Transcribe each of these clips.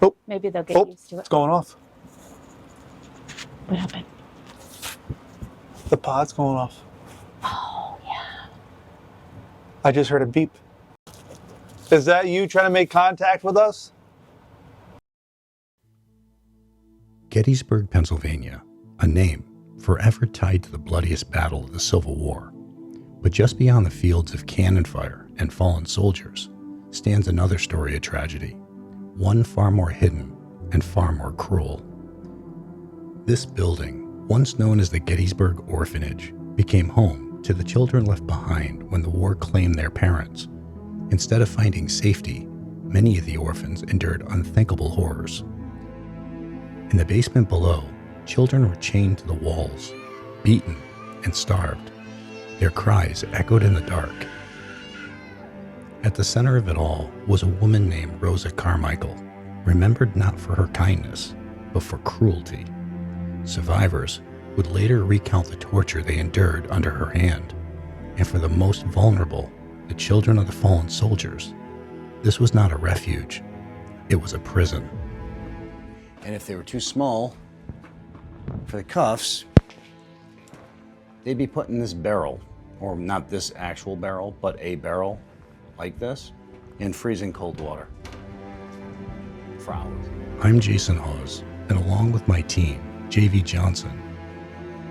Oh, Maybe they'll get used to it. it's going off. What happened? The pod's going off. Oh, yeah. I just heard a beep. Is that you trying to make contact with us? Gettysburg, Pennsylvania, a name forever tied to the bloodiest battle of the Civil War. But just beyond the fields of cannon fire and fallen soldiers stands another story of tragedy, one far more hidden and far more cruel. This building, once known as the Gettysburg Orphanage, became home to the children left behind when the war claimed their parents. Instead of finding safety, many of the orphans endured unthinkable horrors. In the basement below, children were chained to the walls, beaten, and starved. Their cries echoed in the dark. At the center of it all was a woman named Rosa Carmichael, remembered not for her kindness, but for cruelty. Survivors would later recount the torture they endured under her hand, and for the most vulnerable, the children of the fallen soldiers, this was not a refuge, it was a prison. And if they were too small for the cuffs, they'd be put in this barrel, or not this actual barrel, but a barrel like this, in freezing cold water for hours. I'm Jason Hawes, and along with my team, J.V. Johnson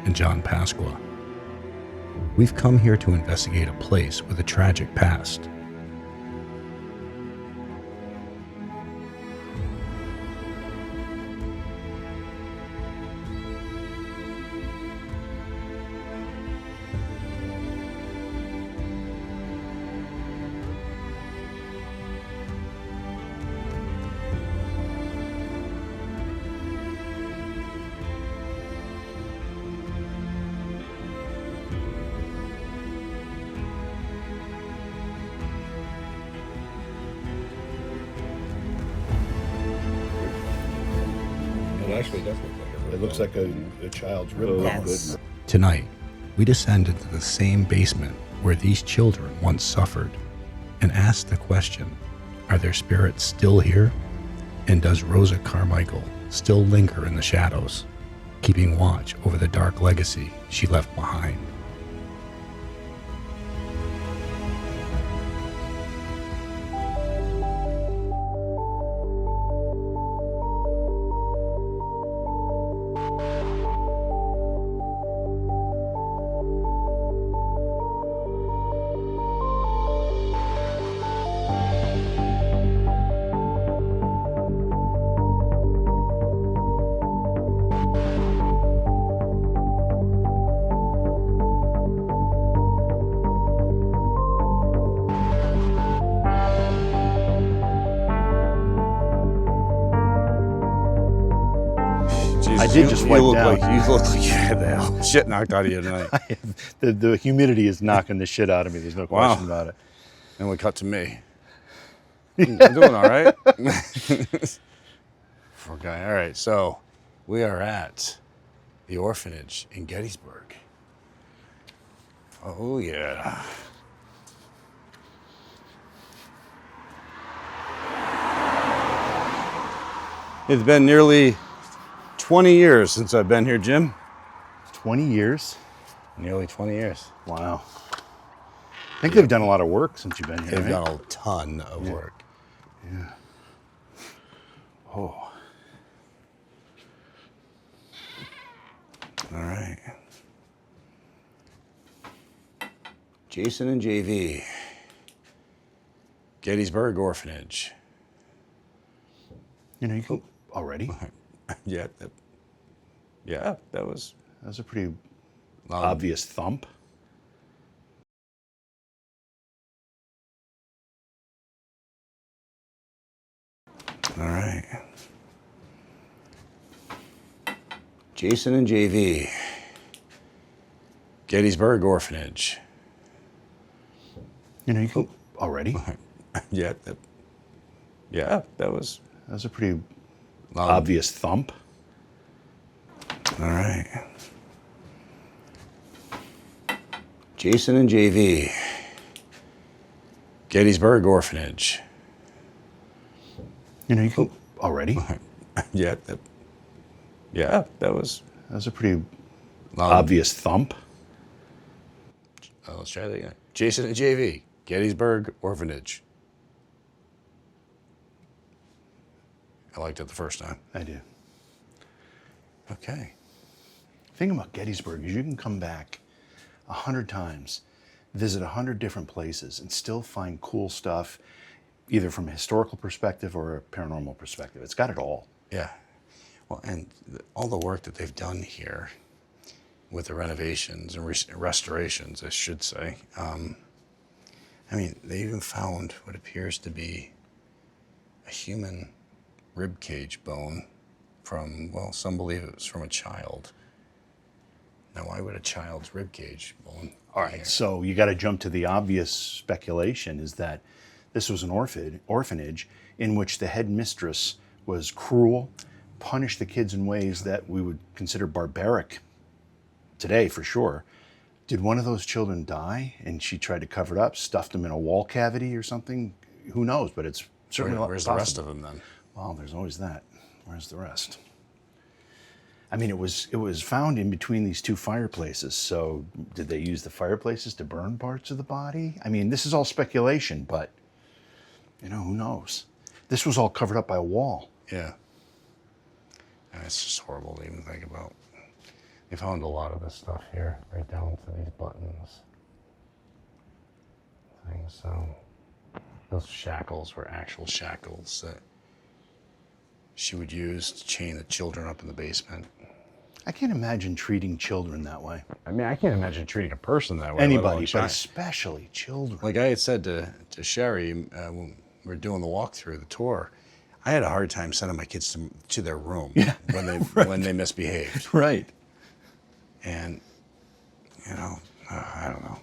and John Pasqua, we've come here to investigate a place with a tragic past. It actually does look like it looks like a child's rib. Yes. Tonight, we descend into the same basement where these children once suffered and ask the question, are their spirits still here? And does Rosa Carmichael still linger in the shadows, keeping watch over the dark legacy she left behind? I did just wipe down. You look like you had the hell shit knocked out of you tonight. The humidity is knocking the shit out of me. There's no question about it. And we cut to me. I'm doing all right. Poor guy. All right, so we are at the orphanage in Gettysburg. Oh, yeah. It's been nearly 20 years since I've been here, Jim. 20 years? Nearly 20 years. Wow. I think they've done a lot of work since you've been here. They've right? done a ton of work. Yeah. Oh. All right. Jason and JV. Gettysburg Orphanage. You know, you can already. Yeah, that was That was a pretty loud. obvious thump. All right. Jason and JV. Gettysburg Orphanage. You know, you can already. Yeah, that was That was a pretty loud. obvious thump. All right. Jason and JV. Gettysburg Orphanage. You know, you can Already? Yeah. That was. That was a pretty Long. obvious thump. Let's try that again. Jason and JV, Gettysburg Orphanage. I liked it the first time. I do. Okay. The thing about Gettysburg is you can come back 100 times, visit 100 different places, and still find cool stuff, either from a historical perspective or a paranormal perspective. It's got it all. Yeah. Well, and all the work that they've done here with the renovations and restorations, I should say. I mean, they even found what appears to be a human rib cage bone from, well, some believe it was from a child. Now, why would a child's rib cage bone? All right, so you got to jump to the obvious speculation is that this was an orphanage in which the head mistress was cruel, punished the kids in ways that we would consider barbaric today for sure. Did one of those children die and she tried to cover it up, stuffed them in a wall cavity or something? Who knows, but it's certainly Where's the rest of them then? Well, there's always that. Where's the rest? I mean, it was found in between these two fireplaces. So did they use the fireplaces to burn parts of the body? I mean, this is all speculation, but who knows? This was all covered up by a wall. Yeah. And it's just horrible to even think about. They found a lot of this stuff here, right down to these buttons. Things, so those shackles were actual shackles that she would use to chain the children up in the basement. I can't imagine treating children that way. I mean, I can't imagine treating a person that way. Anybody, but especially children. Like I had said to Sherry when we were doing the walkthrough, the tour, I had a hard time sending my kids to their room when they when they misbehaved. Right. And, I don't know.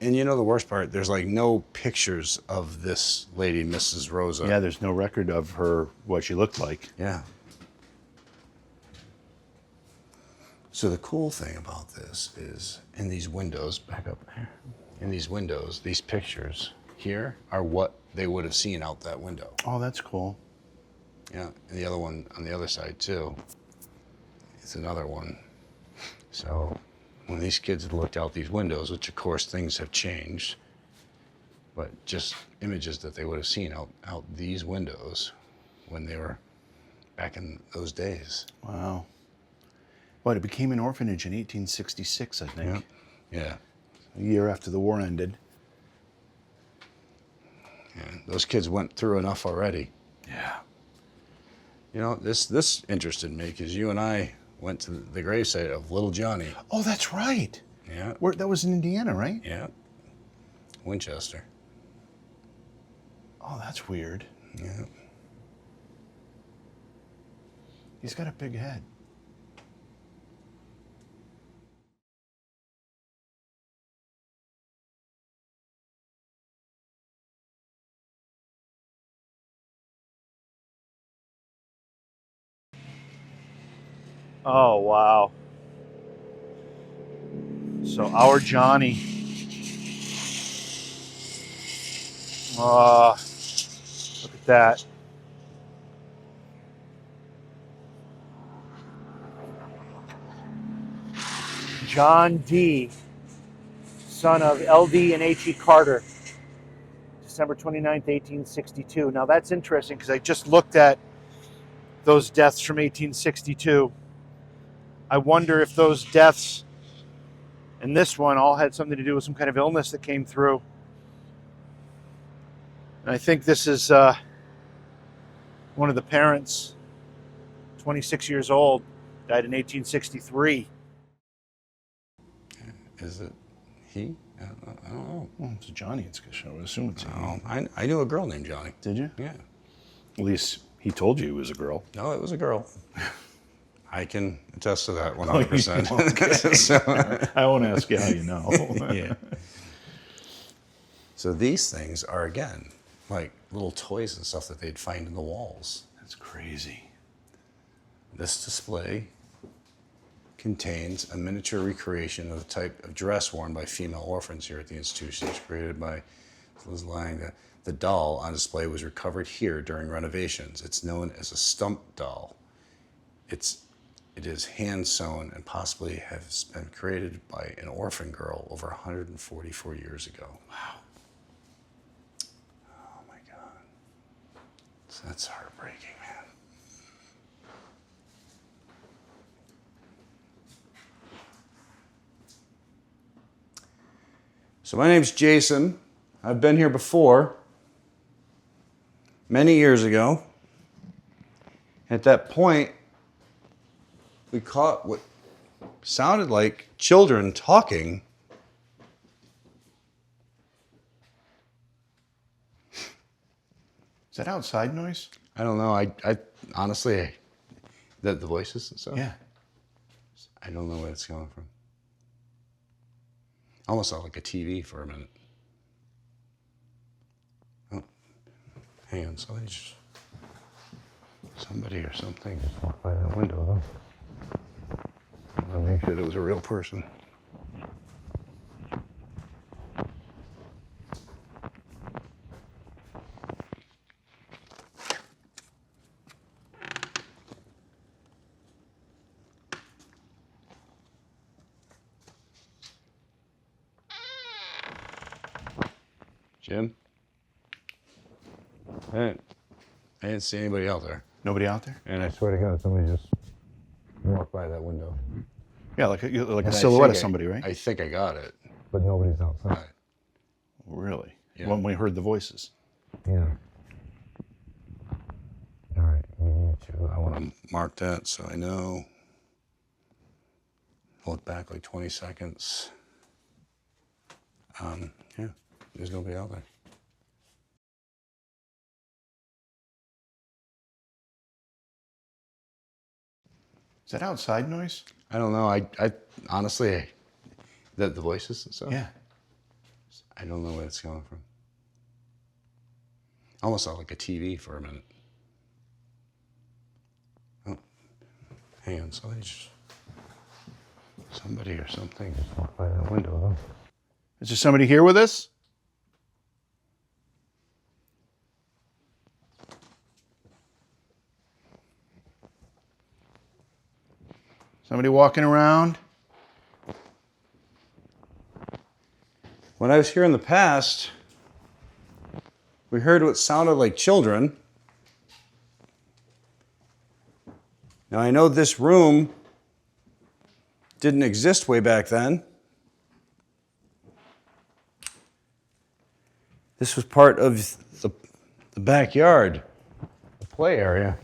And the worst part, there's like no pictures of this lady, Mrs. Rosa. Yeah, there's no record of her, what she looked like. Yeah. So the cool thing about this is in these windows, back up there, in these windows, these pictures here are what they would have seen out that window. Oh, that's cool. Yeah, and the other one on the other side too. It's another one. So when these kids had looked out these windows, which of course things have changed, but just images that they would have seen out these windows when they were back in those days. Wow. Well, it became an orphanage in 1866, I think. Yeah. A year after the war ended. Yeah. Those kids went through enough already. Yeah. This interested me because you and I went to the gravesite of little Johnny. Oh, that's right. Yeah. That was in Indiana, right? Yeah. Winchester. Oh, that's weird. Yeah. He's got a big head. Oh, wow. So our Johnny. Look at that. John D., son of L.D. and H.E. Carter, December 29th, 1862. Now that's interesting because I just looked at those deaths from 1862. I wonder if those deaths and this one all had something to do with some kind of illness that came through. And I think this is one of the parents, 26 years old, died in 1863. Is it he? I don't know. Well, it's Johnny. I would assume it's Oh, I knew a girl named Johnny. Did you? Yeah. At least he told you he was a girl. No, it was a girl. I can attest to that 100%. Okay. So, I won't ask you how you know. yeah. So these things are, again, like little toys and stuff that they'd find in the walls. That's crazy. This display contains a miniature recreation of the type of dress worn by female orphans here at the institution. It's created by Liz lying. The doll on display was recovered here during renovations. It's known as a stump doll. It is hand sewn and possibly has been created by an orphan girl over 144 years ago. Wow. Oh my God. So that's heartbreaking, man. So my name's Jason. I've been here before, many years ago. At that point, we caught what sounded like children talking. Is that outside noise? I don't know. I honestly, the voices and stuff. Yeah. I don't know where it's coming from. Almost sounded like a TV for a minute. Oh, hang on. Somebody or something just walked by that window, though. I want to make sure it was a real person. Jim? I didn't see anybody out there. Nobody out there? And I swear to God, somebody just walked by that window. Yeah, like a And silhouette I of think somebody, right? I think I got it. But nobody's outside. Right. Really? Yeah. When we heard the voices. Yeah. All right, me too. I want to mark that so I know. Look back like 20 seconds. Yeah, there's nobody out there. Is that outside noise? I don't know. I honestly, the voices and stuff. Yeah. I don't know where it's coming from. Almost sounded like a TV for a minute. Oh, hang on. Somebody or something just walked by that window, though. Is there somebody here with us? Somebody walking around? When I was here in the past, we heard what sounded like children. Now, I know this room didn't exist way back then. This was part of the backyard, the play area.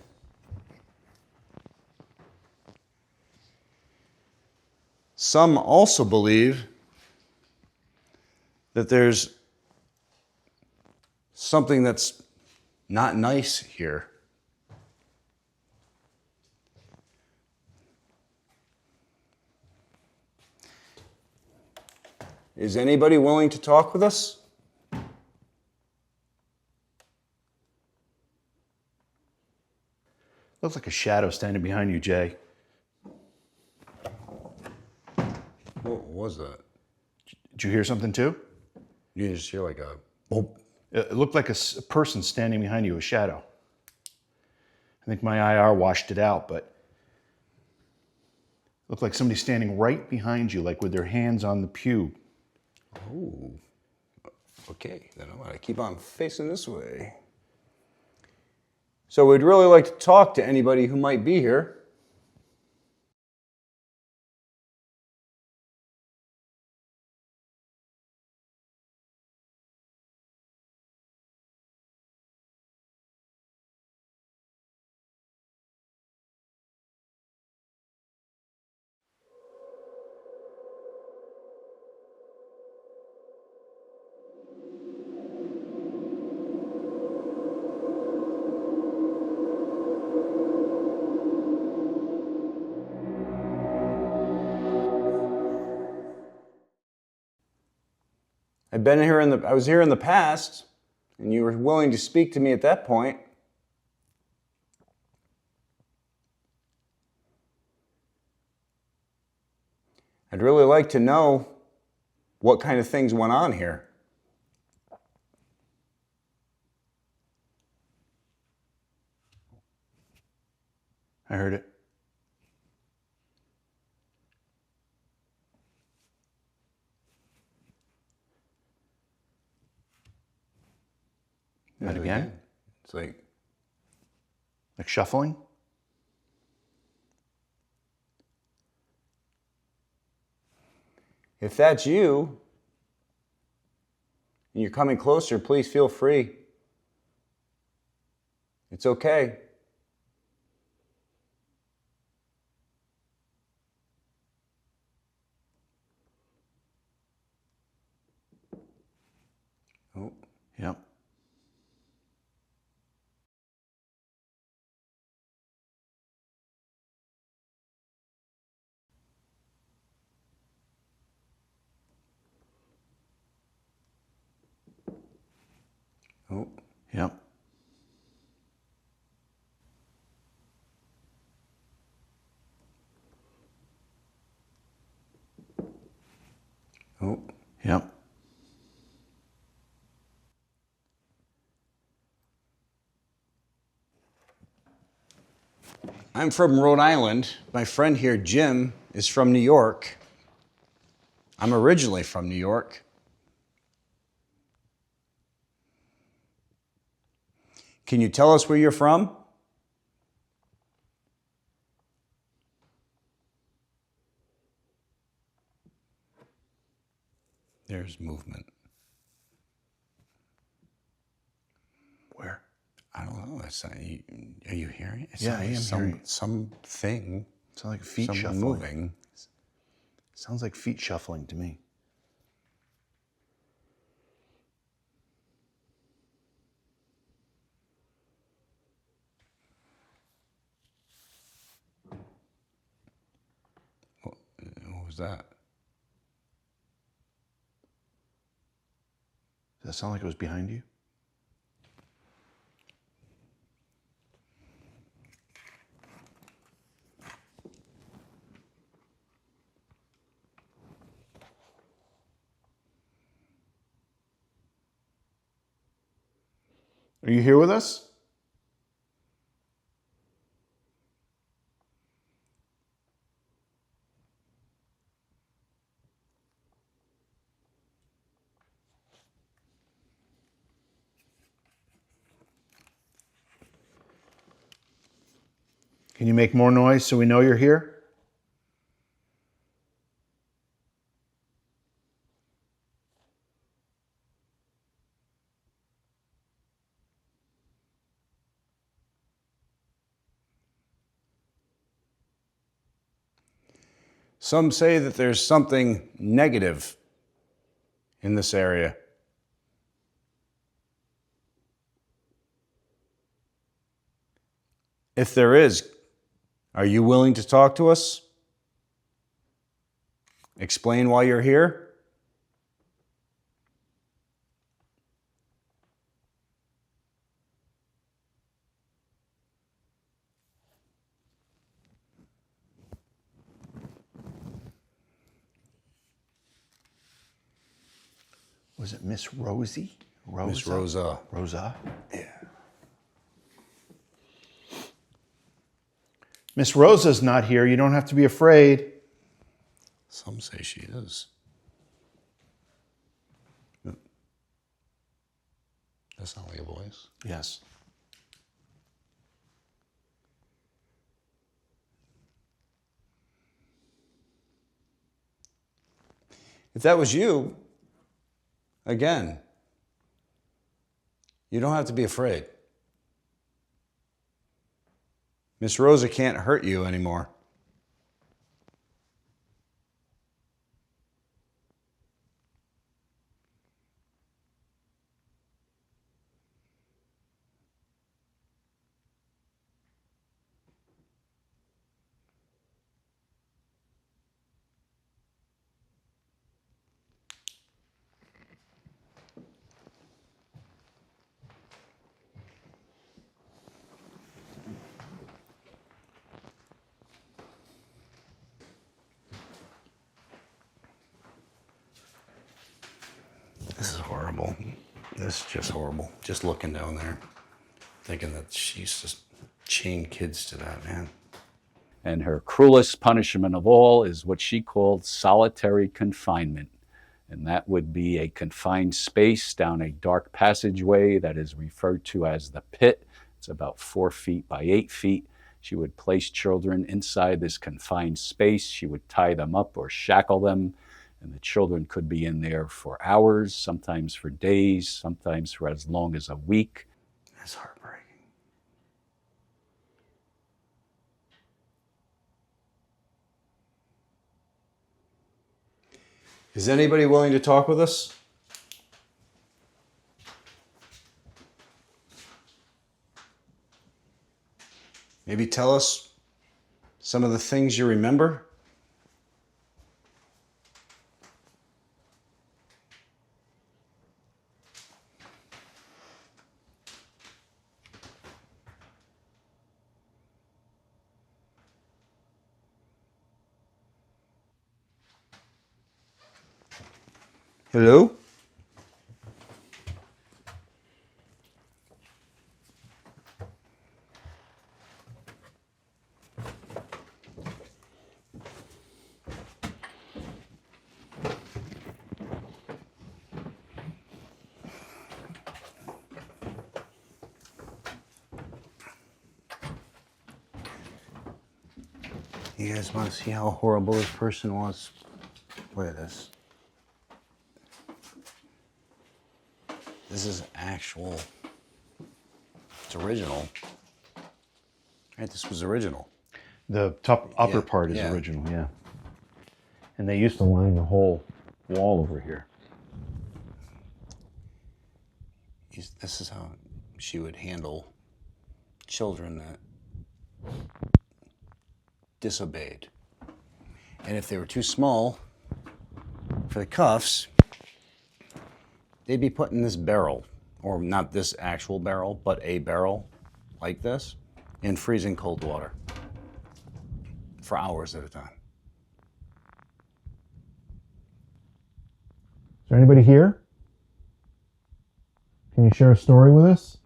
Some also believe that there's something that's not nice here. Is anybody willing to talk with us? Looks like a shadow standing behind you, Jay. What was that? Did you hear something too? You just hear like a boop. It looked like a person standing behind you, a shadow. I think my IR washed it out, but it looked like somebody standing right behind you, like with their hands on the pew. Oh, okay. Then I'm gonna keep on facing this way. So we'd really like to talk to anybody who might be here. I was here in the past, and you were willing to speak to me at that point. I'd really like to know what kind of things went on here. I heard it. And again? It's like, Like shuffling? if that's you and you're coming closer, please feel free. It's okay. Oh, Yep. oh, Yep. oh. Yep. I'm from Rhode Island. My friend here, Jim, is from New York. I'm originally from New York. Can you tell us where you're from? There's movement. Where? I don't know. It's not, are you hearing it? It's Yeah, I am hearing it. Something. Sounds like feet Someone shuffling. moving. Sounds like feet shuffling to me. What was that? Does that sound like it was behind you? Are you here with us? Can you make more noise so we know you're here? Some say that there's something negative in this area. If there is, are you willing to talk to us? Explain why you're here? Was it Miss Rosie? Miss Rosa. Rosa? Yeah. Miss Rosa's not here. You don't have to be afraid. Some say she is. That sounds like a voice. Yes. If that was you, again, you don't have to be afraid. Miss Rosa can't hurt you anymore. This is horrible. This is just horrible. Just looking down there, thinking that she used to chain kids to that, man. And her cruelest punishment of all is what she called solitary confinement. And that would be a confined space down a dark passageway that is referred to as the pit. It's about 4 feet by 8 feet. She would place children inside this confined space. She would tie them up or shackle them, and the children could be in there for hours, sometimes for days, sometimes for as long as a week. That's heartbreaking. Is anybody willing to talk with us? Maybe tell us some of the things you remember? Hello? You guys want to see how horrible this person was? Look at this. This is actual. It's original. Right, this was original. The top upper Yeah, part is yeah. original, yeah. And they used to line the whole wall over here. This is how she would handle children that disobeyed. And if they were too small for the cuffs, they'd be put in this barrel, or not this actual barrel, but a barrel like this, in freezing cold water for hours at a time. Is there anybody here? Can you share a story with us?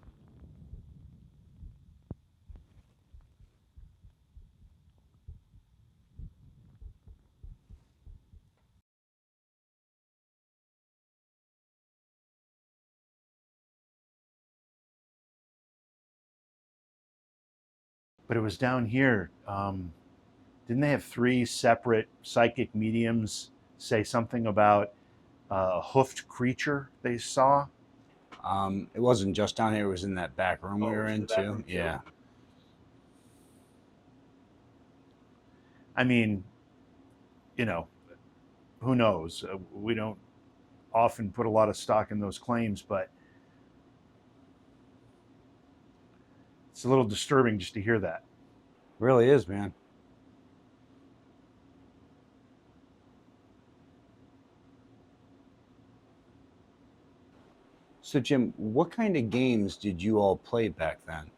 But it was down here. Didn't they have 3 separate psychic mediums say something about a hoofed creature they saw? It wasn't just down here, it was in that back room we Oh, were it was in in the back too. room, too. Yeah. I mean, you know, who knows? We don't often put a lot of stock in those claims, but it's a little disturbing just to hear that. Really is, man. So, Jim, what kind of games did you all play back then?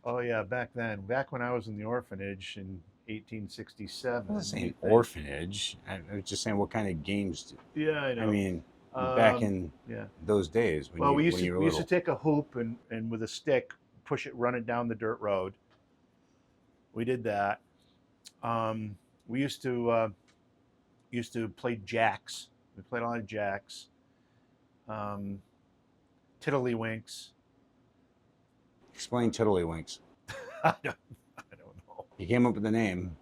Oh yeah, back then, back when I was in the orphanage in 1867. I'm not saying orphanage. I was just saying what kind of games. Yeah, I know. I mean, back Um, in yeah. those days when Well, you, we used when you to were we used to little. take a hoop and with a stick push it, run it down the dirt road. We did that. We used to play jacks. We played a lot of jacks. Tiddlywinks. Explain Tiddlywinks. I don't know. You came up with the name.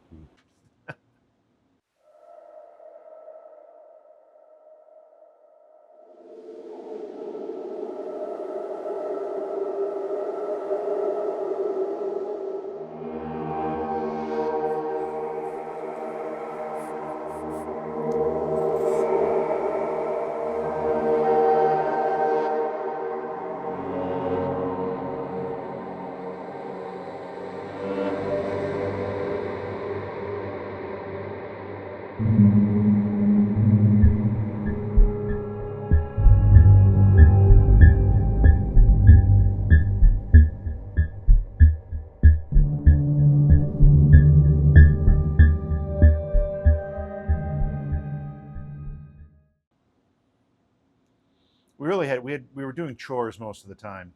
We were doing chores most of the time.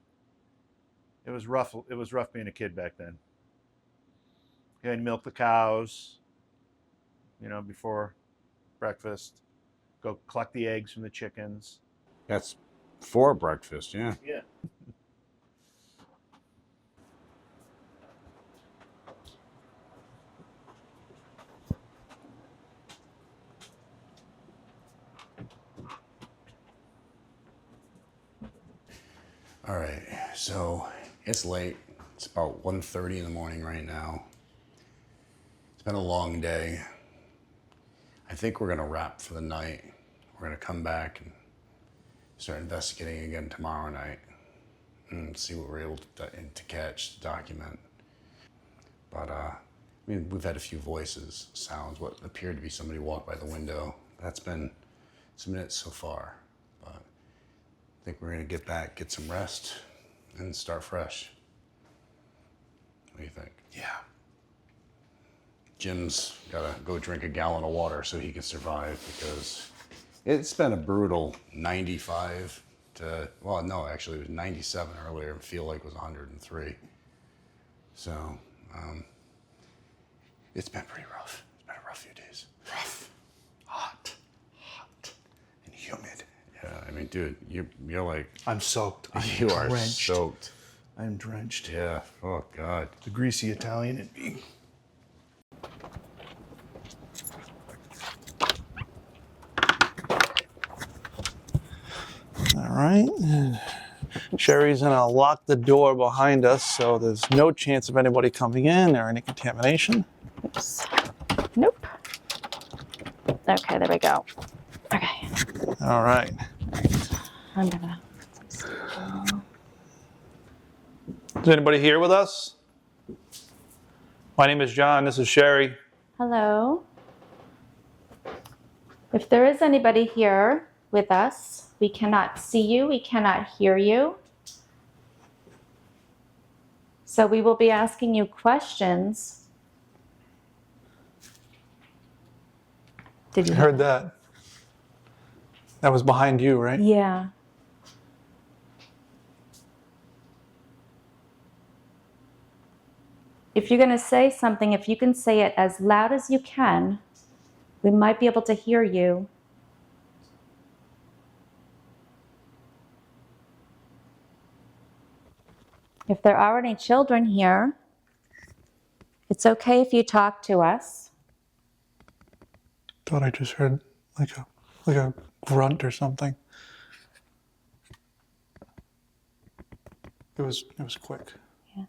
It was rough. It was rough being a kid back then. You had to milk the cows, before breakfast. Go collect the eggs from the chickens. That's for breakfast, yeah. Yeah. All right, so it's late. It's about 1:30 in the morning right now. It's been a long day. I think we're gonna wrap for the night. We're gonna come back and start investigating again tomorrow night and see what we're able to catch, to document. But we've had a few voices, sounds, what appeared to be somebody walked by the window. That's been some minutes so far. But I think we're gonna get back, get some rest, and start fresh. What do you think? Yeah. Jim's gotta go drink a gallon of water so he can survive, because it's been a brutal 95 to, well, no, actually it was 97 earlier and feel like it was 103. So, it's been pretty rough. It's been a rough few days. Rough, hot, and humid. Yeah, I mean, dude, you're like, I'm soaked. I'm you are drenched. soaked. I'm drenched. Yeah, oh God. The greasy Italian in me. All right. Sherry's gonna lock the door behind us so there's no chance of anybody coming in or any contamination. Oops. Nope. Okay, there we go. Okay. All right. I'm gonna. Is anybody here with us? My name is John. This is Sherry. Hello. If there is anybody here with us, we cannot see you, we cannot hear you. So we will be asking you questions. Did you I heard that. That was behind you, right? Yeah. If you're going to say something, if you can say it as loud as you can, we might be able to hear you. If there are any children here, it's okay if you talk to us. Thought I just heard like a grunt or something. It was quick. Yeah.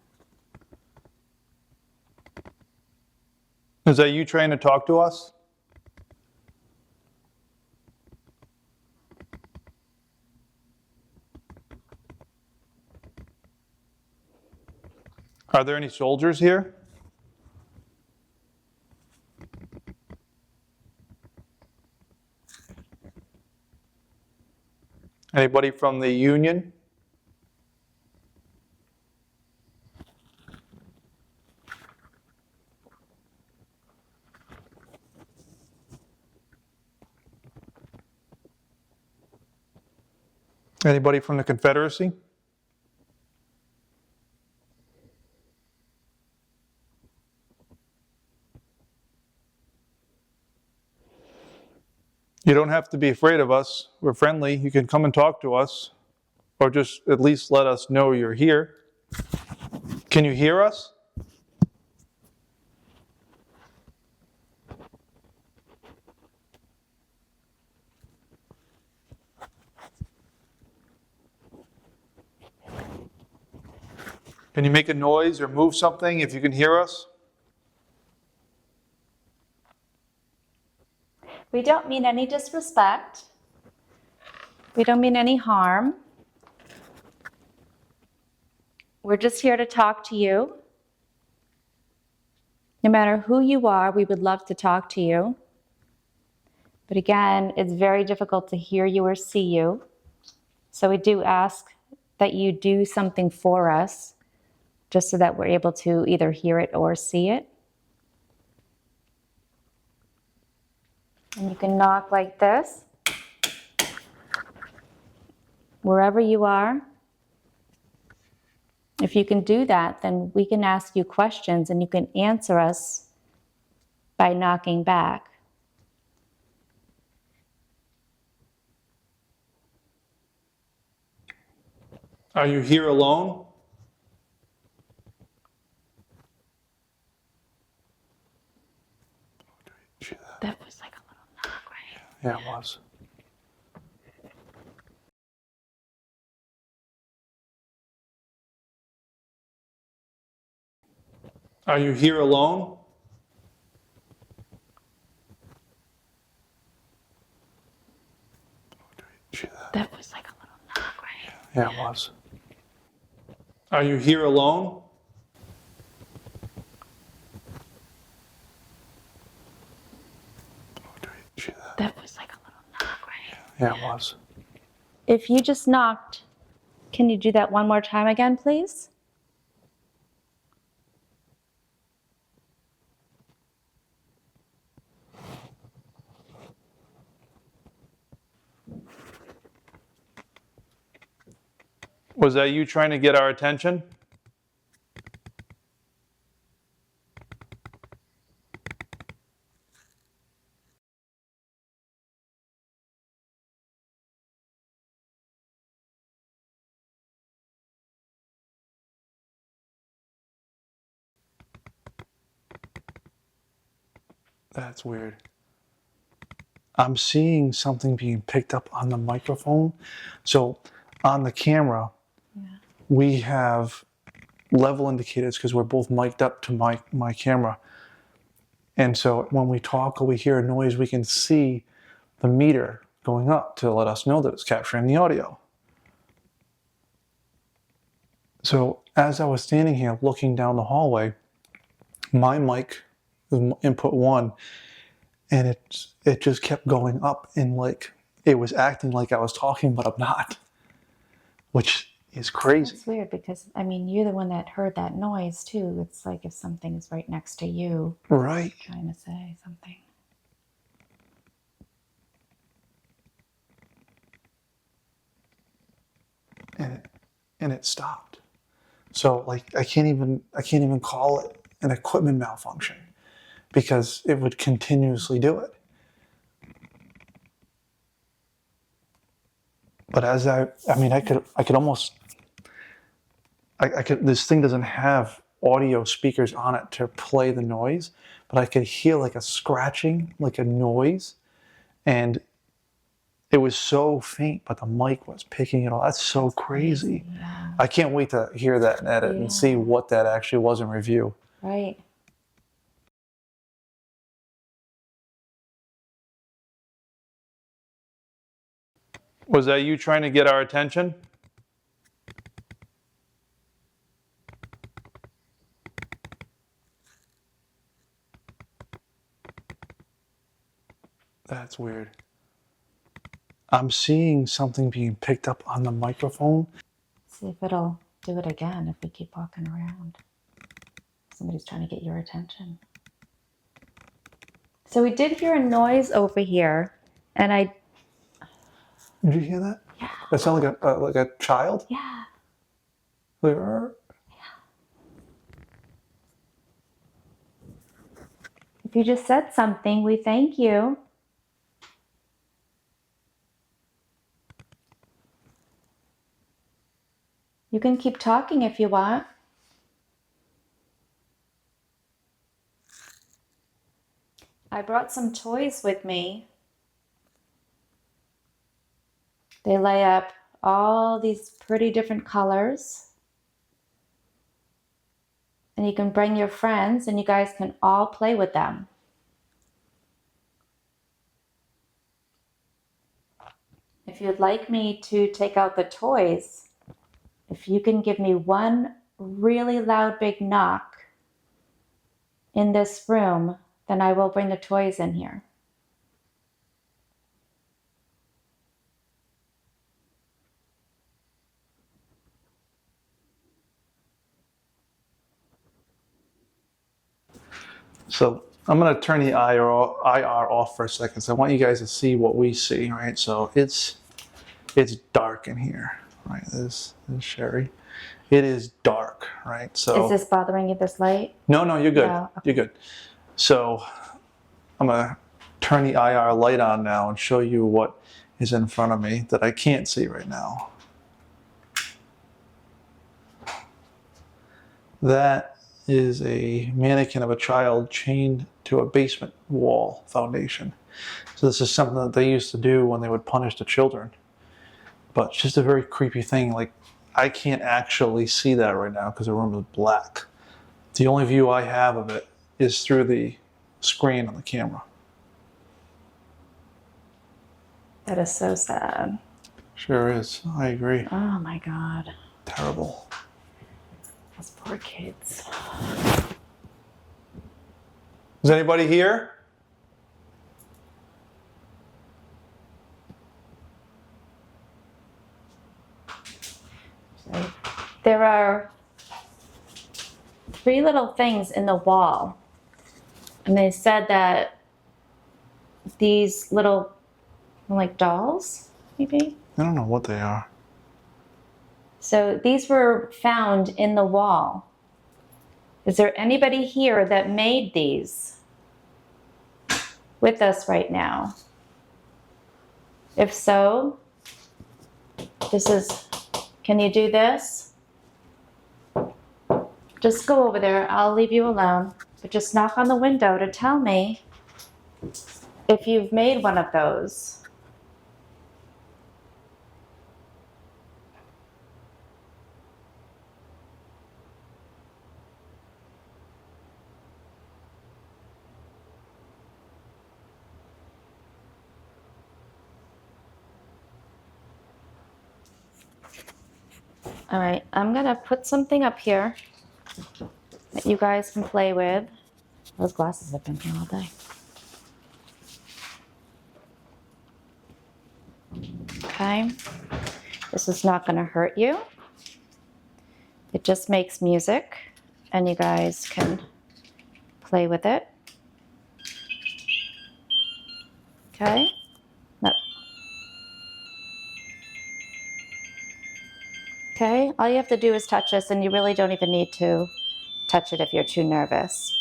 Is that you trying to talk to us? Are there any soldiers here? Anybody from the Union? Anybody from the Confederacy? You don't have to be afraid of us. We're friendly. You can come and talk to us, or just at least let us know you're here. Can you hear us? Can you make a noise or move something if you can hear us? We don't mean any disrespect. We don't mean any harm. We're just here to talk to you. No matter who you are, we would love to talk to you. But again, it's very difficult to hear you or see you. So we do ask that you do something for us, just so that we're able to either hear it or see it. And you can knock like this, wherever you are. If you can do that, then we can ask you questions and you can answer us by knocking back. Are you here alone? That was like a little knock, right? Yeah, it was. Are you here alone? That was like a little knock, right? Yeah, it was. Are you here alone? That was like a little knock, right? Yeah, it was. If you just knocked, can you do that one more time again, please? Was that you trying to get our attention? That's weird. I'm seeing something being picked up on the microphone. So on the camera, we have level indicators because we're both mic'd up to my camera. And so when we talk or we hear a noise, we can see the meter going up to let us know that it's capturing the audio. So as I was standing here looking down the hallway, my mic was input 1, and it just kept going up, and like it was acting like I was talking, but I'm not, which is crazy. It's weird because, I mean, you're the one that heard that noise too. It's like if something is right next to you Right. trying to say something. And it stopped. So like I can't even call it an equipment malfunction because it would continuously do it. But as I could almost, this thing doesn't have audio speakers on it to play the noise, but I could hear like a scratching, like a noise, and it was so faint, but the mic was picking it all. That's so crazy. Yeah. I can't wait to hear that and edit and see what that actually was in review. Right. Was that you trying to get our attention? That's weird. I'm seeing something being picked up on the microphone. See if it'll do it again if we keep walking around. Somebody's trying to get your attention. So we did hear a noise over here, and Did you hear that? Yeah. That sounded like a child? Yeah. Like, If you just said something, we thank you. You can keep talking if you want. I brought some toys with me. They lay up all these pretty different colors. And you can bring your friends and you guys can all play with them. If you'd like me to take out the toys, if you can give me one really loud big knock in this room, then I will bring the toys in here. so I'm gonna turn the IR off for a second. So I want you guys to see what we see, right? So it's dark in here, right? This is Sherry. it is dark, right? So Is this bothering you, this light? no, you're good. No, okay. You're good. So I'm gonna turn the IR light on now and show you what is in front of me that I can't see right now. That is a mannequin of a child chained to a basement wall foundation. So this is something that they used to do when they would punish the children. But it's just a very creepy thing. Like, I can't actually see that right now because the room is black. The only view I have of it is through the screen on the camera. That is so sad. Sure is. I agree. Oh my God. Terrible. Those poor kids. Is anybody here? There are 3 little things in the wall. And they said that these little, like dolls, maybe? I don't know what they are. So these were found in the wall. Is there anybody here that made these with us right now? If so, can you do this? Just go over there. I'll leave you alone. But just knock on the window to tell me if you've made one of those. All right, I'm gonna put something up here that you guys can play with. Those glasses have been here all day. Okay, this is not gonna hurt you. It just makes music and you guys can play with it. Okay, no. Okay, all you have to do is touch this, and you really don't even need to touch it if you're too nervous.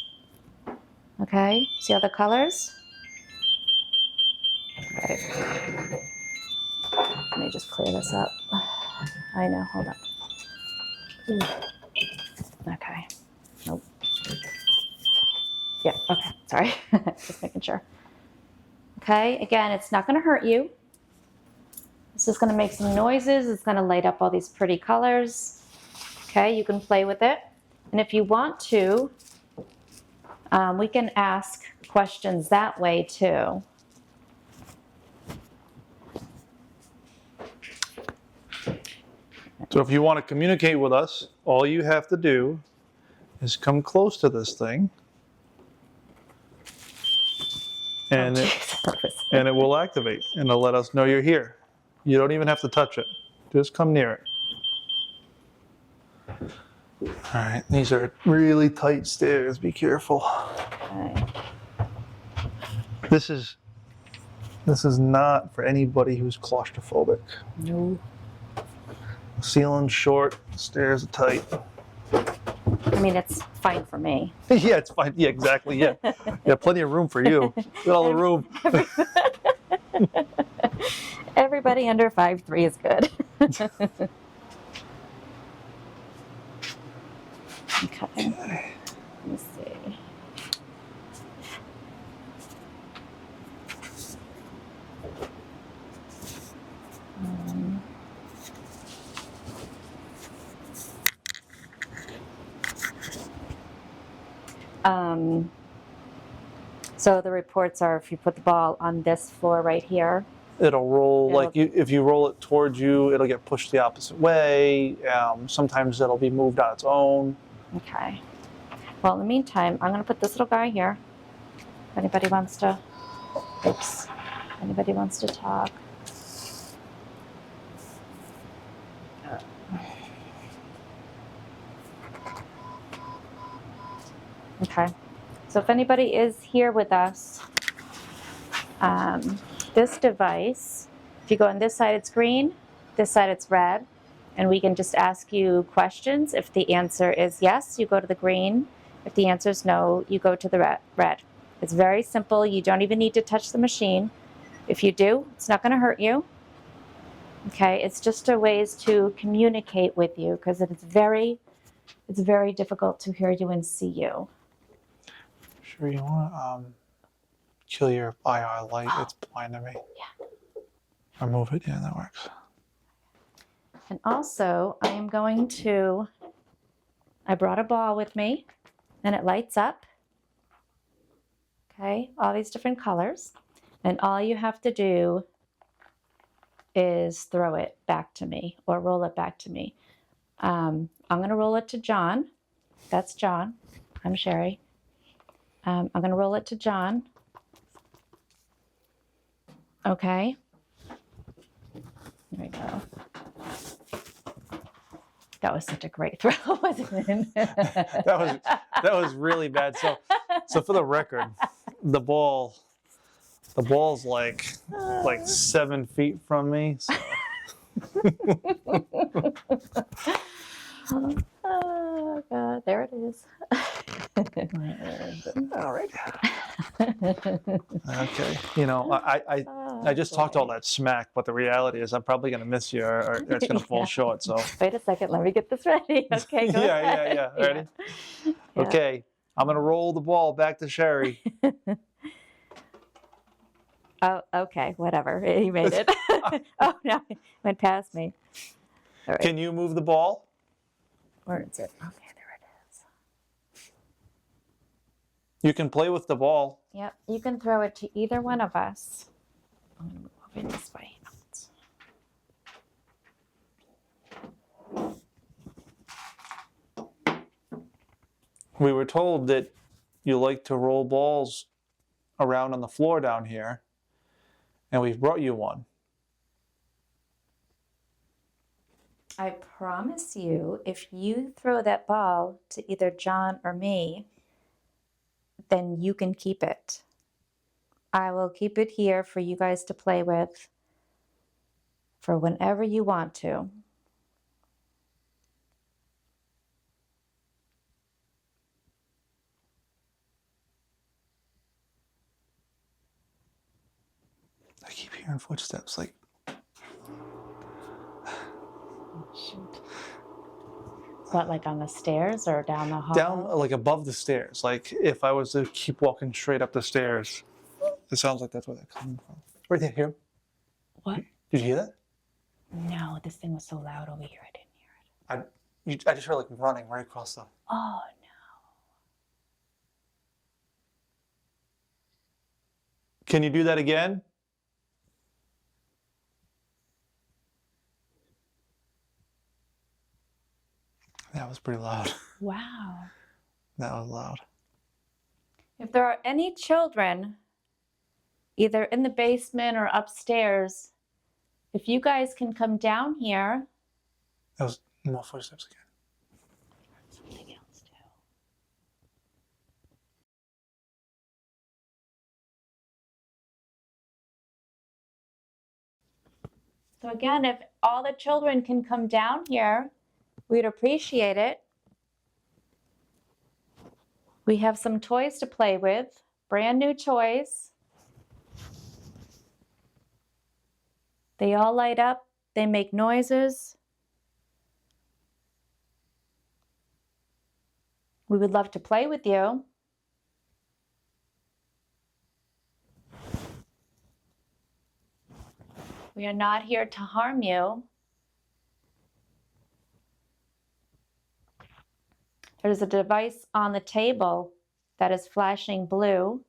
Okay, see all the colors? Right. Let me just clear this up. I know, hold on. Okay, nope. Yeah, okay, sorry, just making sure. Okay, again, it's not gonna hurt you. It's just gonna make some noises. It's gonna light up all these pretty colors. Okay, you can play with it. And if you want to, we can ask questions that way too. So if you want to communicate with us, all you have to do is come close to this thing. And it will activate and it'll let us know you're here. You don't even have to touch it. Just come near it. All right, these are really tight stairs. Be careful. Okay. This is not for anybody who's claustrophobic. No. The ceiling's short, the stairs are tight. I mean, it's fine for me. Yeah, it's fine. Yeah, exactly. Yeah, yeah, plenty of room for you. Got all the room. Everybody under 5'3" is good. Okay. Let me see. So the reports are if you put the ball on this floor right here. It'll roll if you roll it towards you, it'll get pushed the opposite way. Sometimes it'll be moved on its own. Okay. Well, in the meantime, I'm going to put this little guy here. If anybody wants to, oops, anybody wants to talk. Okay. So if anybody is here with us, this device, if you go on this side, it's green, this side, it's red. And we can just ask you questions. If the answer is yes, you go to the green. If the answer is no, you go to the red. It's very simple. You don't even need to touch the machine. If you do, it's not going to hurt you. Okay, it's just a ways to communicate with you because it's very difficult to hear you and see you. Sure, you want to kill your IR light. It's blinding me. Yeah. Remove it. Yeah, that works. And also, I brought a ball with me, and it lights up. Okay, all these different colors. And all you have to do is throw it back to me or roll it back to me. I'm going to roll it to John. That's John. I'm Sherry. I'm going to roll it to John. Okay. There we go. That was such a great throw, wasn't it? that was really bad. So for the record, the ball's like 7 feet from me. So. Oh God, there it is. All right. Okay. You know, I just talked all that smack, but the reality is I'm probably going to miss you or it's going to fall short. So. Wait a second. Let me get this ready. Okay. Go ahead. Yeah. Ready? Yeah. Okay. I'm going to roll the ball back to Sherry. Oh, okay. Whatever. He made it. Oh no, it went past me. All right. Can you move the ball? Where is it? Okay, there it is. You can play with the ball. Yep, you can throw it to either one of us. I'm going to move over this way. We were told that you like to roll balls around on the floor down here, and we've brought you one. I promise you, if you throw that ball to either John or me, then you can keep it. I will keep it here for you guys to play with for whenever you want to. I keep hearing footsteps, like. Shoot. What, like on the stairs or down the hall? Down, like above the stairs. Like if I was to keep walking straight up the stairs, it sounds like that's where they're coming from. Right there, here. What? Did you hear that? No, this thing was so loud over here. I didn't hear it. I just heard like running right across the. Oh, no. Can you do that again? That was pretty loud. Wow. That was loud. If there are any children, either in the basement or upstairs, if you guys can come down here. That was more footsteps again. Something else too. So again, if all the children can come down here, we'd appreciate it. We have some toys to play with, brand new toys. They all light up, they make noises. We would love to play with you. We are not here to harm you. There's a device on the table that is flashing blue.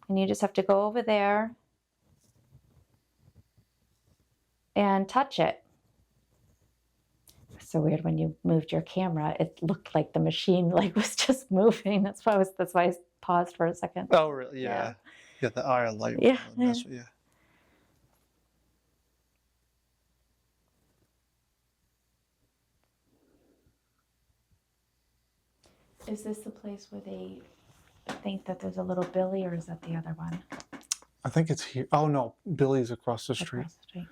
And you just have to go over there and touch it. So weird when you moved your camera, it looked like the machine was just moving. That's why I paused for a second. Oh, really? Yeah. You got the IR light. Yeah. Yeah. Is this the place where they think that there's a little Billy, or is that the other one? I think it's here. Oh, no. Billy's across the street. Across the street.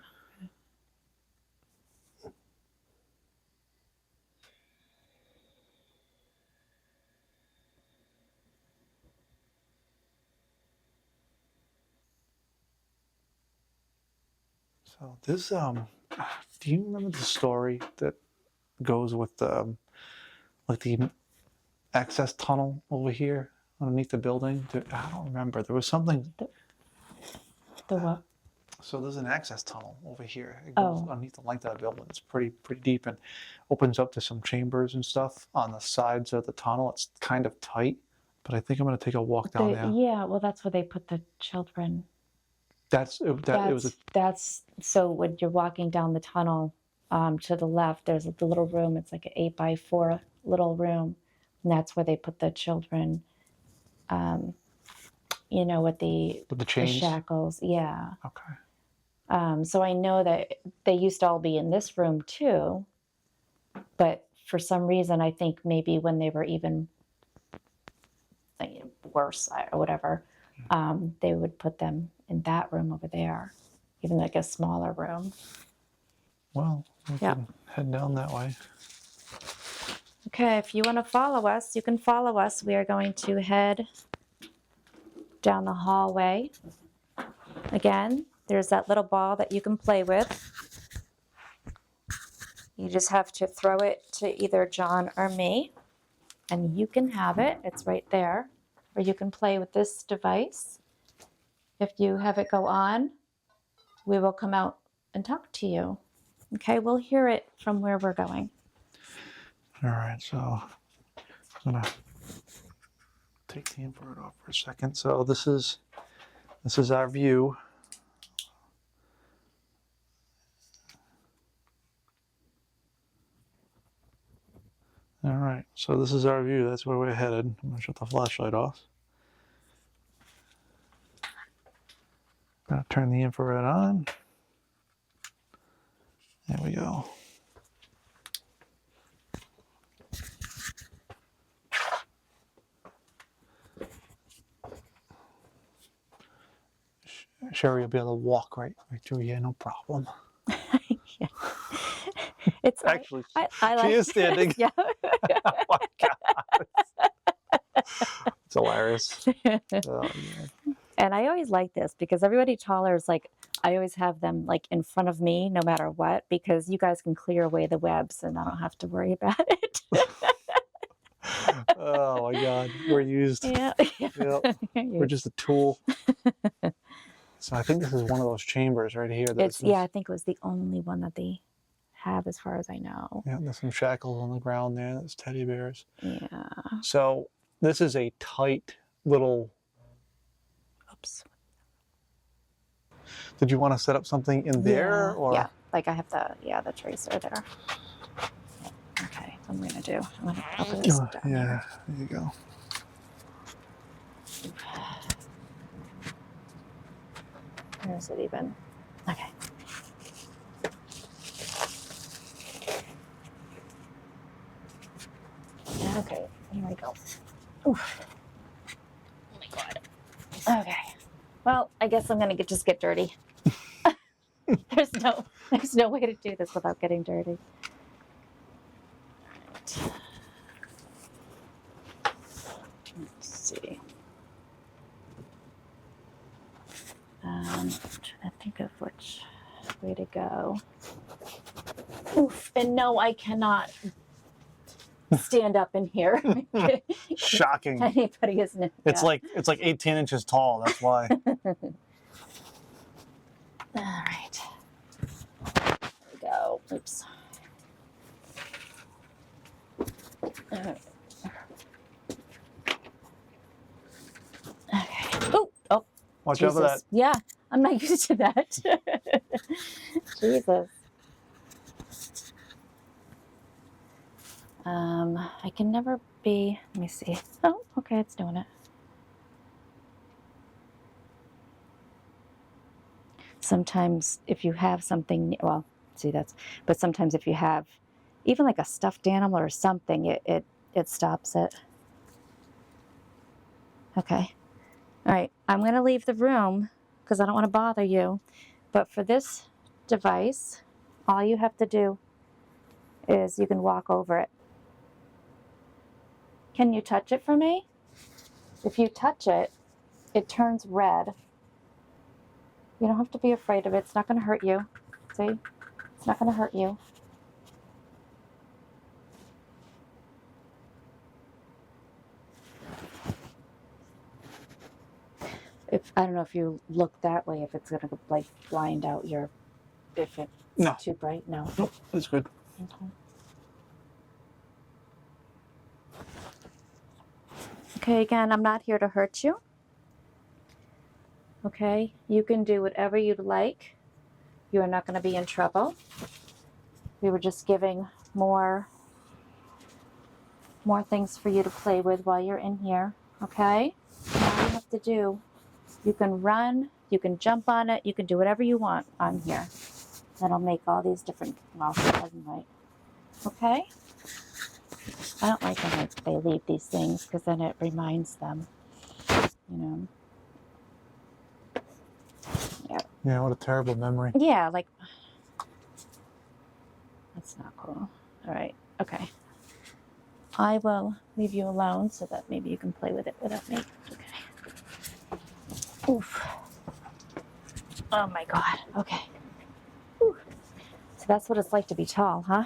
So this, do you remember the story that goes with the, like the access tunnel over here underneath the building? I don't remember. There was something. The what? So there's an access tunnel over here. It goes Oh. underneath the length of the building. It's pretty deep and opens up to some chambers and stuff on the sides of the tunnel. It's kind of tight, but I think I'm going to take a walk down there. Yeah, well, that's where they put the children. That's So when you're walking down the tunnel to the left, there's the little room. It's like an 8x4 little room, and that's where they put the children. You know, with the chains? shackles. Yeah. Okay. So I know that they used to all be in this room too, but for some reason, I think maybe when they were even worse or whatever, they would put them in that room over there, even like a smaller room. Well, we Yeah. can head down that way. Okay, if you want to follow us, you can follow us. We are going to head down the hallway. Again, there's that little ball that you can play with. You just have to throw it to either John or me, and you can have it. It's right there. Or you can play with this device. If you have it go on, we will come out and talk to you. Okay, we'll hear it from where we're going. All right, so I'm gonna take the infrared off for a second. So this is our view. All right, so this is our view. That's where we're headed. I'm gonna shut the flashlight off. Gonna turn the infrared on. There we go. Sherry will be able to walk right through here, no problem. Yeah. It's Actually, I like, she is standing. Yeah. Oh my God. It's hilarious. Oh, yeah. And I always like this because everybody taller is like, I always have them like in front of me no matter what, because you guys can clear away the webs and I don't have to worry about it. Oh my God, we're used. Yeah. Yep. We're just a tool. So I think this is one of those chambers right here. I think it was the only one that they have as far as I know. Yeah, there's some shackles on the ground there. There's teddy bears. Yeah. So this is a tight little. Oops. Did you want to set up something in there? Yeah. Or? Yeah, like I have the tracer there. Okay, what I'm gonna do, I'm gonna open this down Yeah, here. there you go. Where is it even? Okay. Okay, here we go. Oof. Oh my God. Okay. Well, I guess I'm gonna just get dirty. There's no way to do this without getting dirty. All right. Let's see. I'm trying to think of which way to go. Oof, and no, I cannot stand up in here. Shocking. Anybody isn't it? It's like 18 inches tall. That's why. All right. There we go. Oops. Okay. Oh. Watch out for that. Yeah, I'm not used to that. Jesus. I can never be. Let me see. Oh, okay, it's doing it. Sometimes if you have something, well, see but sometimes if you have even like a stuffed animal or something, it stops it. Okay. All right, I'm going to leave the room because I don't want to bother you. But for this device, all you have to do is you can walk over it. Can you touch it for me? If you touch it, it turns red. You don't have to be afraid of it. It's not going to hurt you. See? It's not going to hurt you. If I don't know if you look that way, if it's going to like blind out your, if it's No. too bright. No. Nope, that's good. Okay. Okay, again, I'm not here to hurt you. Okay, you can do whatever you'd like. You are not going to be in trouble. We were just giving more things for you to play with while you're in here. Okay? All you have to do, you can run, you can jump on it, you can do whatever you want on here. That'll make all these different, well, it doesn't right. Okay? I don't like when they leave these things because then it reminds them, you know. Yeah. Yeah, what a terrible memory. Yeah, like, that's not cool. All right, okay. I will leave you alone so that maybe you can play with it without me. Okay. Oof. Oh my God, okay. Whew. So that's what it's like to be tall, huh?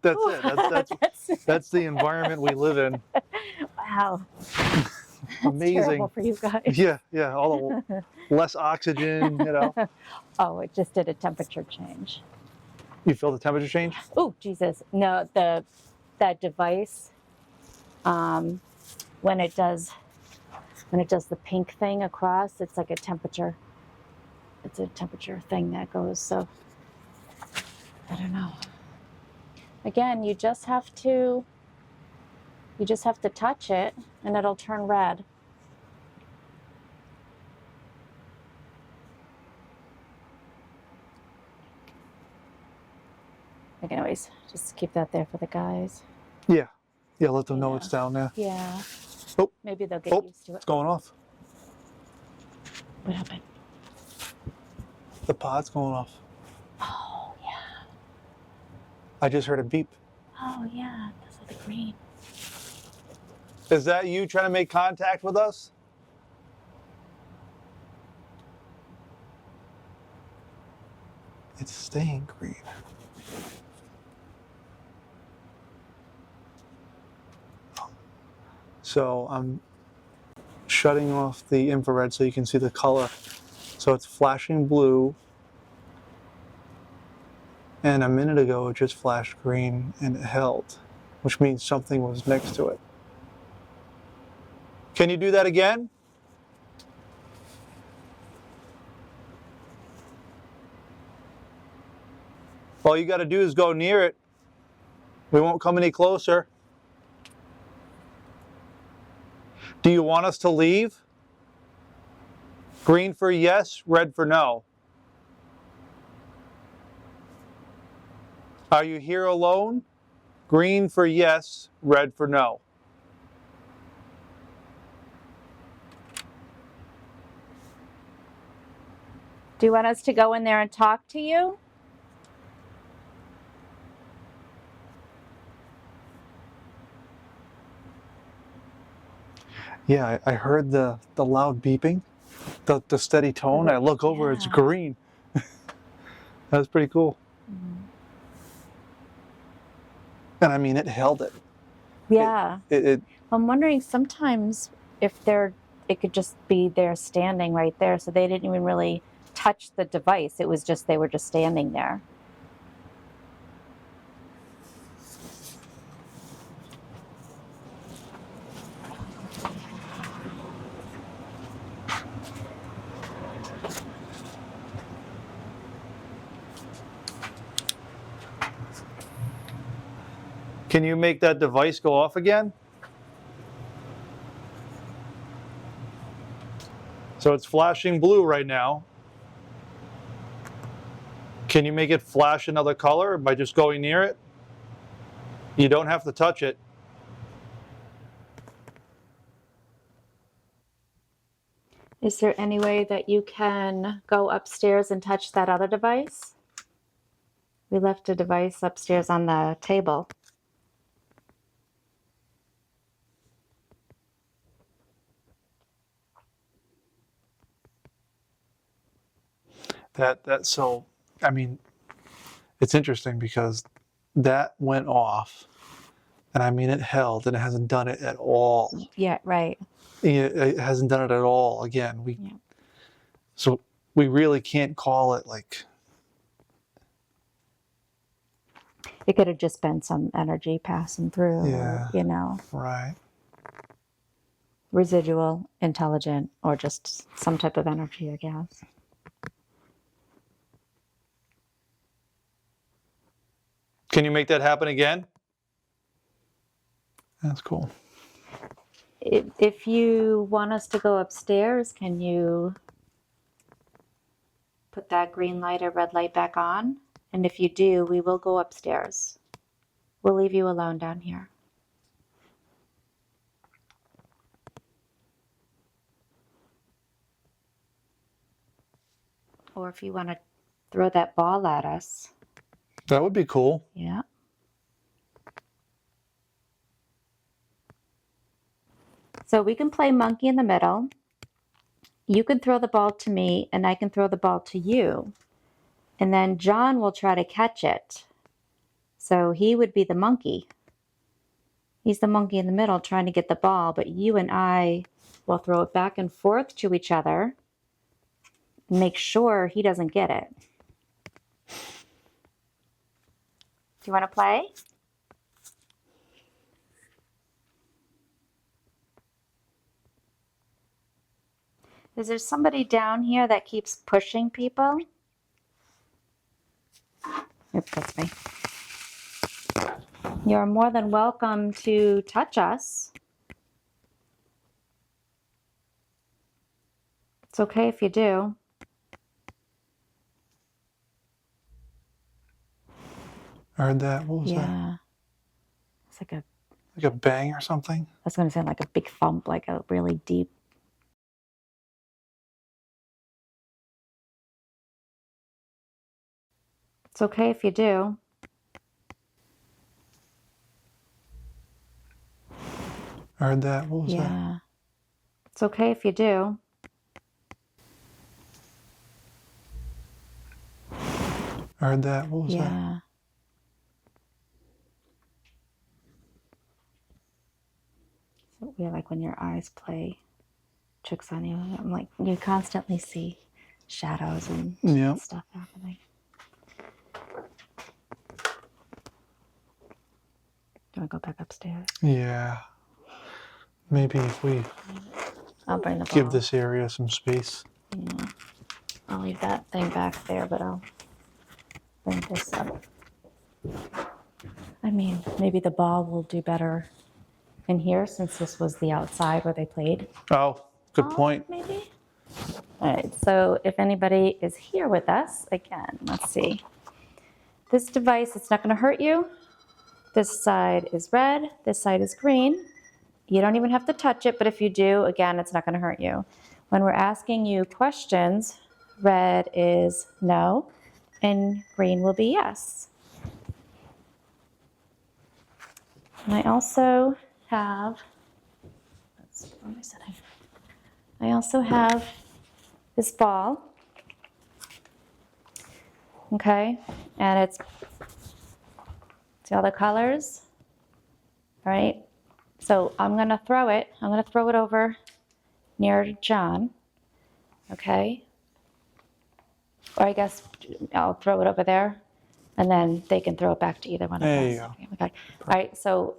That's it. That's the environment we live in. Wow. Amazing. Terrible for you guys. Yeah. All the less oxygen, you know. Oh, it just did a temperature change. You feel the temperature change? Oh, Jesus. No, that device, when it does the pink thing across, it's like a temperature. It's a temperature thing that goes, so I don't know. Again, you just have to touch it and it'll turn red. I can always just keep that there for the guys. Yeah, let them know Yeah. it's down there. Yeah. Oh. Maybe they'll get used to it. It's going off. What happened? The pod's going off. Oh, yeah. I just heard a beep. Oh, yeah. Those are the green. Is that you trying to make contact with us? It's staying green. So I'm shutting off the infrared so you can see the color. So it's flashing blue. And a minute ago it just flashed green and it held, which means something was next to it. Can you do that again? All you got to do is go near it. We won't come any closer. Do you want us to leave? Green for yes, red for no. Are you here alone? Green for yes, red for no. Do you want us to go in there and talk to you? Yeah, I heard the loud beeping, the steady tone. I look over, it's Yeah. green. That's pretty cool. Mm-hmm. And I mean, it held it. Yeah. It I'm wondering sometimes if it could just be there standing right there. So they didn't even really touch the device. It was just, they were just standing there. Can you make that device go off again? So it's flashing blue right now. Can you make it flash another color by just going near it? You don't have to touch it. Is there any way that you can go upstairs and touch that other device? We left a device upstairs on the table. So, I mean, It's interesting because that went off, and I mean it held, and it hasn't done it at all. Yeah, right. It hasn't done it at all again. So we really can't call it like. It could have just been some energy passing through, Yeah. or, Right. residual, intelligent, or just some type of energy, I guess. Can you make that happen again? That's cool. If you want us to go upstairs, can you put that green light or red light back on? And if you do, we will go upstairs. We'll leave you alone down here. Or if you want to throw that ball at us. That would be cool. Yeah. So we can play monkey in the middle. You can throw the ball to me and I can throw the ball to you. And then John will try to catch it. So he would be the monkey. He's the monkey in the middle trying to get the ball, but you and I will throw it back and forth to each other. Make sure he doesn't get it. Do you want to play? Is there somebody down here that keeps pushing people? Oops, that's me. You're more than welcome to touch us. It's okay if you do. I heard that. What was that? Yeah. It's like Like a bang or something? I was going to say like a big thump, like a really deep. It's okay if you do. I heard that. What was that? Yeah. It's okay if you do. I heard that. What was that? Yeah. So weird, like when your eyes play tricks on you. I'm like, you constantly see shadows and Yep. stuff happening. Do you want to go back upstairs? Yeah. Maybe if we I'll bring the ball. give this area some space. Yeah. I'll leave that thing back there, but I'll bring this up. I mean, maybe the ball will do better in here since this was the outside where they played. Oh, good point. Maybe. All right, so if anybody is here with us, again, let's see. This device, it's not going to hurt you. This side is red, this side is green. You don't even have to touch it, but if you do, again, it's not going to hurt you. When we're asking you questions, red is no, and green will be yes. And I also have, let's see, where am I sitting? I also have this ball, okay, and it's, see all the colors, all right? So I'm gonna throw it over near John, okay? Or I guess I'll throw it over there, and then they can throw it back to either one of us. There you go. Okay, all right, so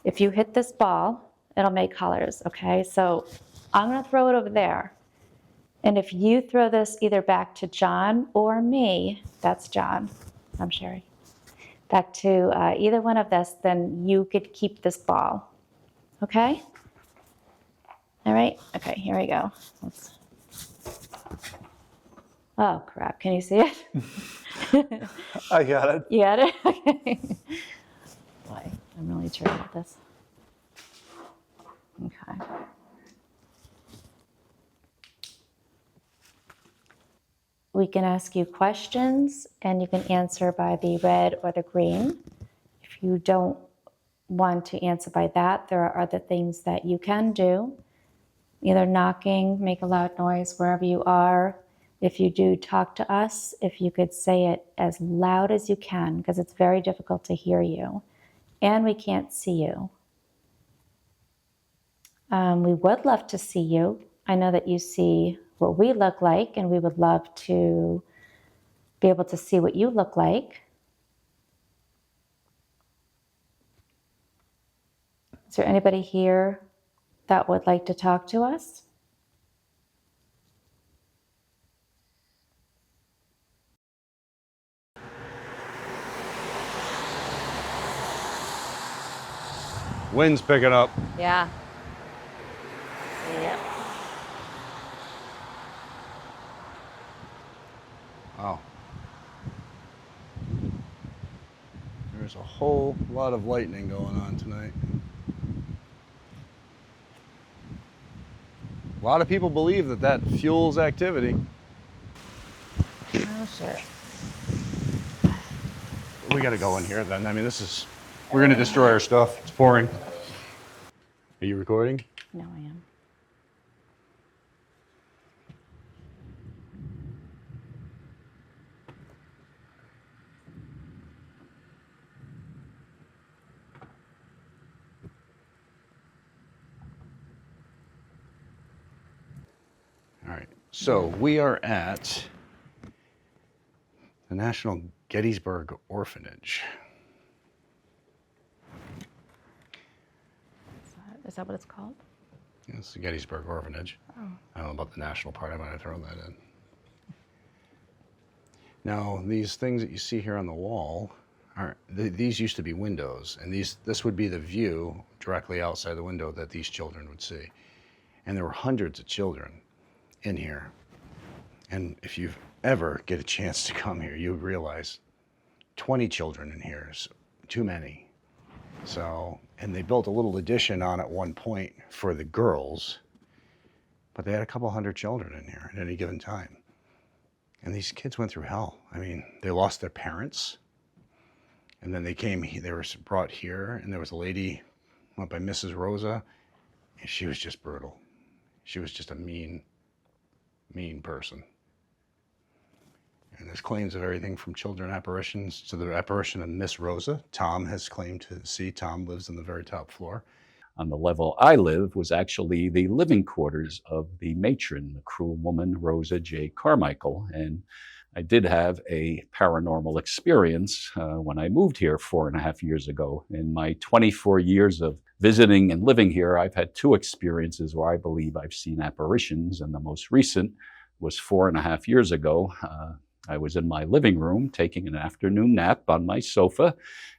if you hit this ball, it'll make colors, okay? So I'm gonna throw it over there. And if you throw this either back to John or me, that's John, I'm Sherry, back to either one of us, then you could keep this ball, okay? All right, okay, here we go. Oh crap, can you see it? I got it. You got it? Okay. Boy, I'm really terrible at this. Okay. We can ask you questions and you can answer by the red or the green. If you don't want to answer by that, there are other things that you can do. Either knocking, make a loud noise wherever you are, If you do talk to us, if you could say it as loud as you can, because it's very difficult to hear you, and we can't see you. We would love to see you. I know that you see what we look like, and we would love to be able to see what you look like. Is there anybody here that would like to talk to us? Wind's picking up. Yeah. Yep. Wow. There's a whole lot of lightning going on tonight. A lot of people believe that that fuels activity. Oh, sure. We gotta go in here then. I mean, we're gonna destroy our stuff. It's pouring. Are you recording? No, I am. All right. So we are at the National Gettysburg Orphanage. Is that what it's called? It's the Gettysburg Orphanage. Oh. I don't know about the national part. I might have thrown that in. Now, these things that you see here on the wall these used to be windows, and this would be the view directly outside the window that these children would see. And there were hundreds of children in here. And if you ever get a chance to come here, you would realize 20 children in here is too many. So, and they built a little addition on at one point for the girls, but they had a couple hundred children in here at any given time. And these kids went through hell. I mean, they lost their parents, and then they were brought here, and there was a lady went by Mrs. Rosa, and she was just brutal. She was just a mean person. And there's claims of everything from children apparitions to the apparition of Miss Rosa. Tom has claimed to see. Tom lives on the very top floor. On the level I live was actually the living quarters of the matron, the cruel woman, Rosa J. Carmichael. And I did have a paranormal experience when I moved here 4.5 years ago. In my 24 years of visiting and living here, I've had 2 experiences where I believe I've seen apparitions, and the most recent was 4.5 years ago. I was in my living room taking an afternoon nap on my sofa,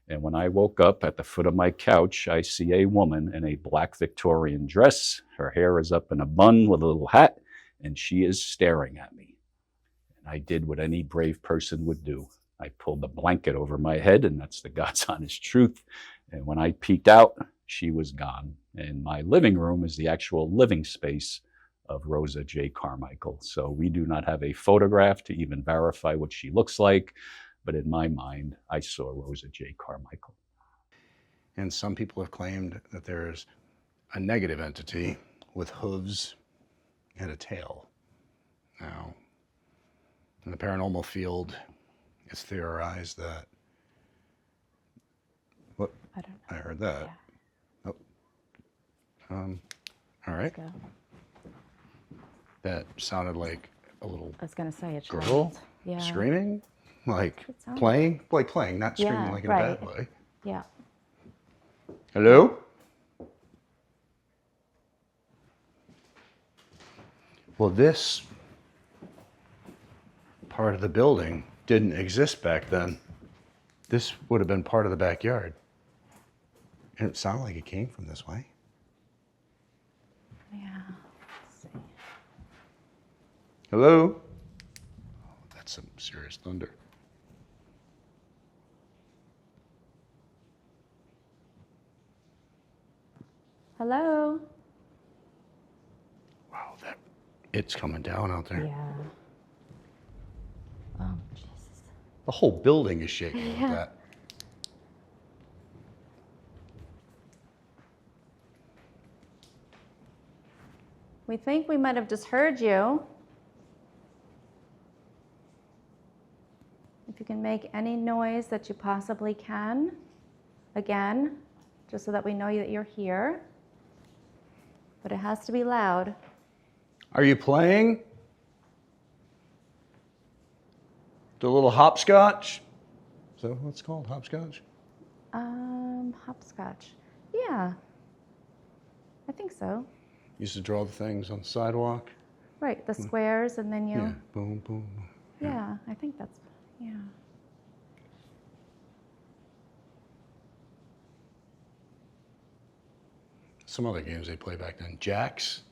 and when I woke up at the foot of my couch, I see a woman in a black Victorian dress. Her hair is up in a bun with a little hat, and she is staring at me. And I did what any brave person would do. I pulled the blanket over my head, and that's the God's honest truth. And when I peeked out, she was gone. And my living room is the actual living space of Rosa J. Carmichael. So we do not have a photograph to even verify what she looks like, but in my mind, I saw Rosa J. Carmichael. And some people have claimed that there's a negative entity with hooves and a tail. Now, in the paranormal field, it's theorized that, what? I don't know. I heard that. Yeah. Oh. All right. Go. That sounded like a little I was going to say a child. girl Yeah. screaming, like It sounds- playing, not screaming Yeah, like in a right. bad way. Yeah. Hello? Well, this part of the building didn't exist back then. This would have been part of the backyard. And it sounded like it came from this way. Yeah. Let's see. Hello? Oh, that's some serious thunder. Hello? Wow, it's coming down out there. Yeah. Oh, Jesus. The whole building is shaking with Yeah. that. We think we might have just heard you. If you can make any noise that you possibly can, again, just so that we know that you're here. But it has to be loud. Are you playing? The little hopscotch? Is that what it's called? Hopscotch? Hopscotch. Yeah, I think so. Used to draw the things on the sidewalk. Right, the squares, and then you. Yeah, boom, boom. Yeah, I think that's. Yeah. Some other games they play back then. Jacks.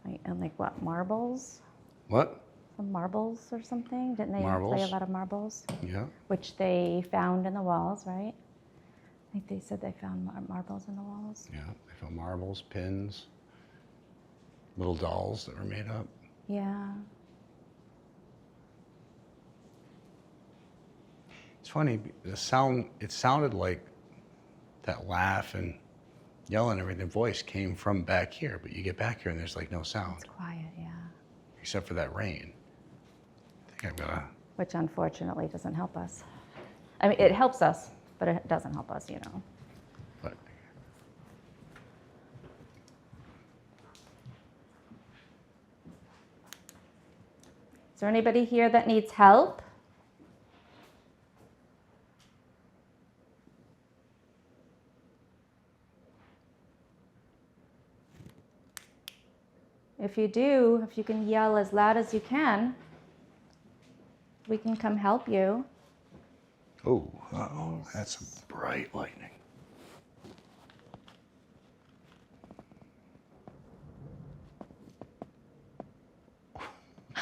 Right, and like what, marbles? What? Some marbles or something? Didn't they play a Marbles. lot of marbles? Yeah. Which they found in the walls, right? I think they said they found marbles in the walls. Yeah. They found marbles, pins, little dolls that were made up. Yeah. It's funny, the sound, it sounded like that laugh and yelling and everything, voice came from back here, but you get back here and there's like no sound, It's quiet, yeah. except for that rain. I think I'm gonna, Which unfortunately doesn't help us. I mean, it helps us, but it doesn't help us, you know. but Is there anybody here that needs help? If you do, if you can yell as loud as you can, we can come help you. oh, that's some bright lightning.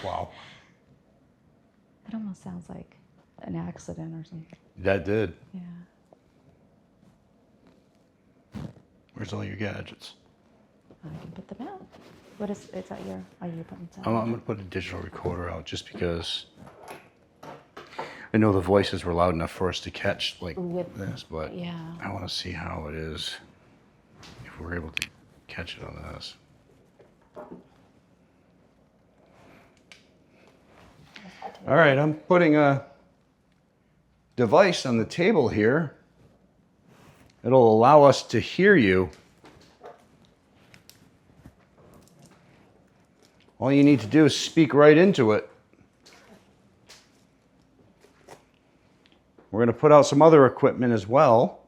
Wow. It almost sounds like an accident or something. That did. Yeah. Where's all your gadgets? I can put them out. What is that your, are you putting I'm something? gonna put a digital recorder out just because I know the voices were loud enough for us to catch like With- this, but yeah. I want to see how it is if we're able to catch it on this. All right, I'm putting a device on the table here. It'll allow us to hear you. All you need to do is speak right into it. We're going to put out some other equipment as well.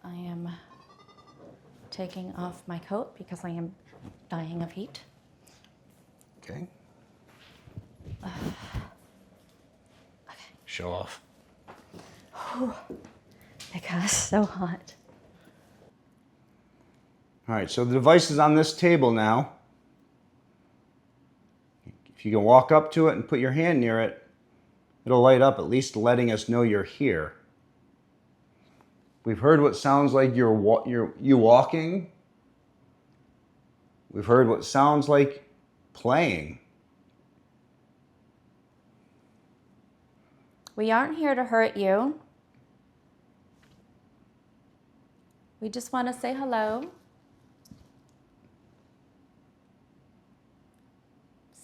I am taking off my coat because I am dying of heat. Okay. Show off. Because it's so hot. All right, so the device is on this table now. If you can walk up to it and put your hand near it, it'll light up, at least letting us know you're here. We've heard what sounds like you walking. We've heard what sounds like playing. We aren't here to hurt you. We just want to say hello.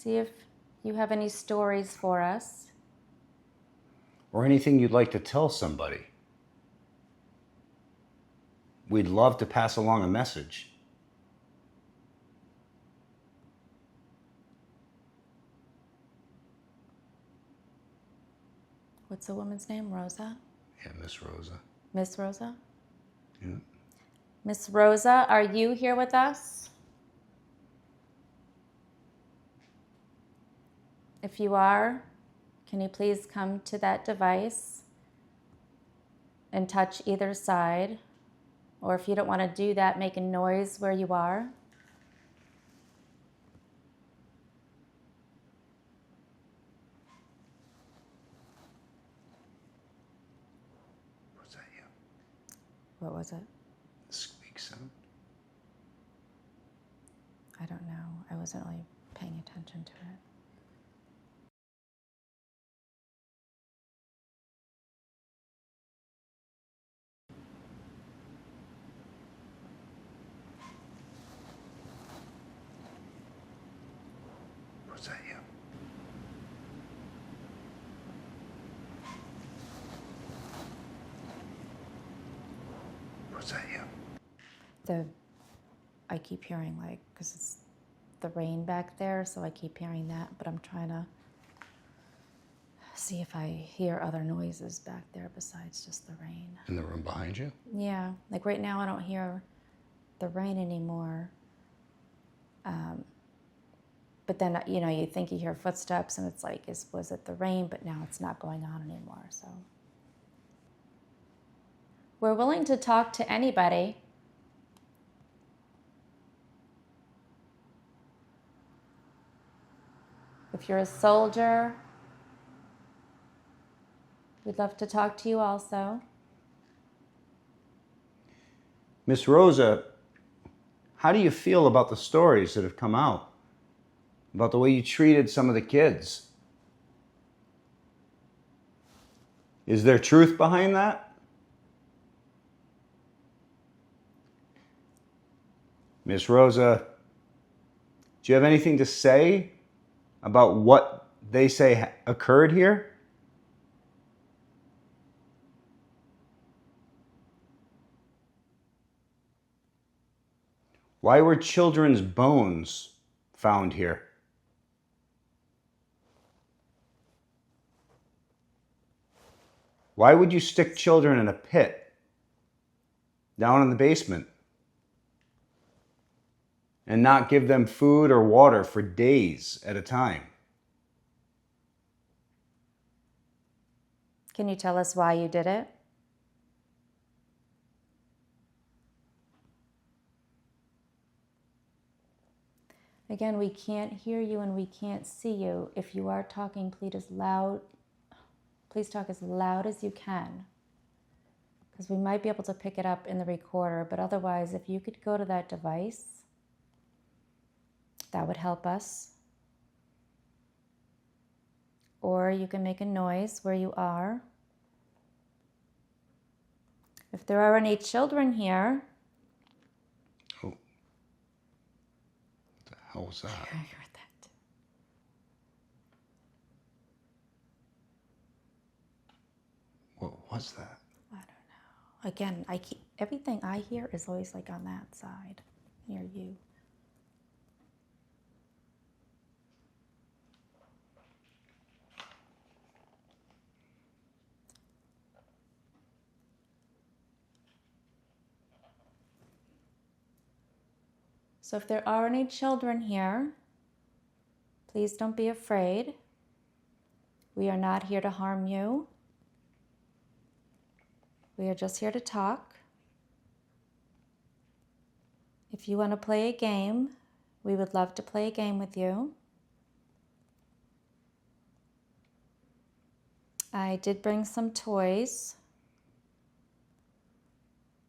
See if you have any stories for us. Or anything you'd like to tell somebody. We'd love to pass along a message. What's the woman's name? Rosa? Yeah, Miss Rosa. Miss Rosa? Yeah. Miss Rosa, are you here with us? If you are, can you please come to that device and touch either side? Or if you don't want to do that, make a noise where you are. Was that you? What was it? Squeak sound. I don't know. I wasn't really paying attention to it. Was that you? Was that you? I keep hearing because it's the rain back there, so I keep hearing that, but I'm trying to see if I hear other noises back there besides just the rain. In the room behind you? Yeah, like right now I don't hear the rain anymore. But then, you think you hear footsteps and it's like, was it the rain? But now it's not going on anymore, so. We're willing to talk to anybody. If you're a soldier, we'd love to talk to you also. Miss Rosa, how do you feel about the stories that have come out? About the way you treated some of the kids? Is there truth behind that? Miss Rosa, do you have anything to say about what they say occurred here? Why were children's bones found here? Why would you stick children in a pit down in the basement and not give them food or water for days at a time? Can you tell us why you did it? Again, we can't hear you and we can't see you. If you are talking, please talk as loud as you can, because we might be able to pick it up in the recorder, but otherwise, if you could go to that device, that would help us. Or you can make a noise where you are. If there are any children here. Oh. What the hell was that? I heard that. What was that? I don't know. Again, everything I hear is always like on that side, near you. So if there are any children here, please don't be afraid. We are not here to harm you. We are just here to talk. If you want to play a game, we would love to play a game with you. I did bring some toys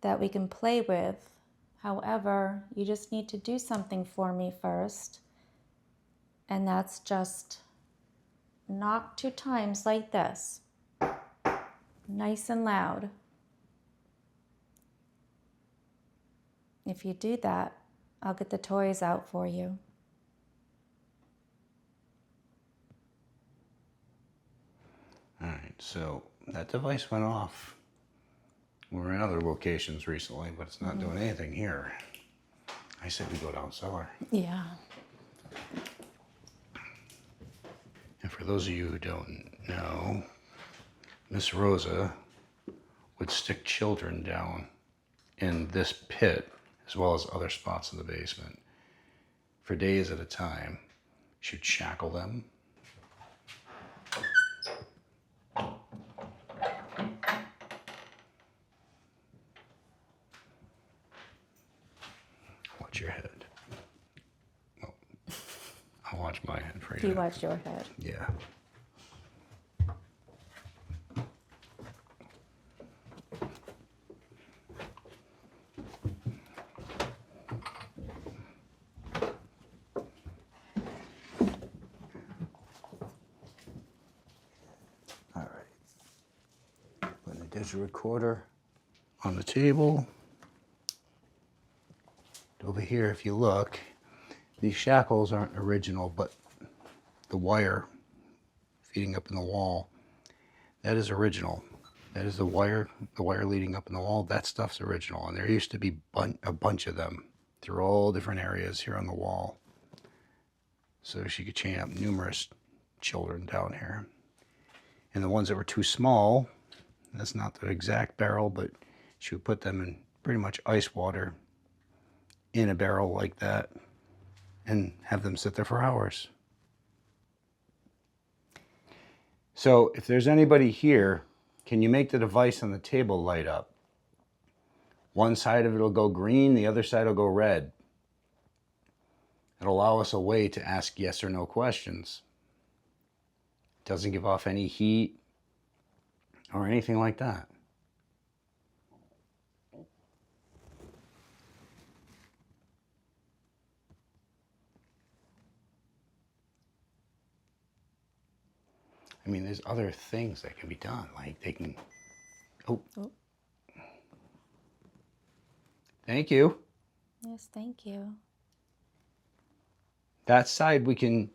that we can play with. However, you just need to do something for me first. And that's just knock 2 times like this. Nice and loud. If you do that, I'll get the toys out for you. All right, so that device went off. We're in other locations recently, but it's not doing anything here. I said we go down cellar. Yeah. And for those of you who don't know, Miss Rosa would stick children down in this pit, as well as other spots in the basement, for days at a time. She'd shackle them. Watch your head. Oh, I'll watch my head for you. You watch your head. Yeah. All right. Putting the digital recorder on the table. Over here, if you look, these shackles aren't original, but the wire feeding up in the wall, that is original. That is the wire leading up in the wall. That stuff's original. And there used to be a bunch of them through all different areas here on the wall. So she could chain up numerous children down here. And the ones that were too small, that's not the exact barrel, but she would put them in pretty much ice water in a barrel like that and have them sit there for hours. So if there's anybody here, can you make the device on the table light up? One side of it will go green, the other side will go red. It'll allow us a way to ask yes or no questions. It doesn't give off any heat or anything like that. I mean, there's other things that can be done. Like they can, oh. Thank you. Yes, thank you. That side we can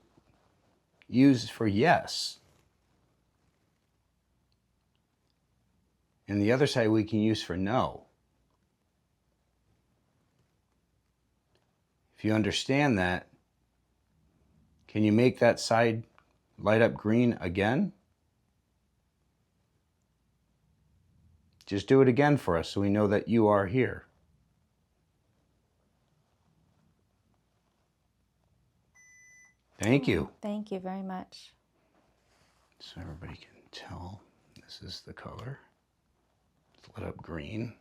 use for yes. And the other side we can use for no. If you understand that, can you make that side light up green again? Just do it again for us so we know that you are here. Thank you. Thank you very much. So everybody can tell this is the color. It's lit up green.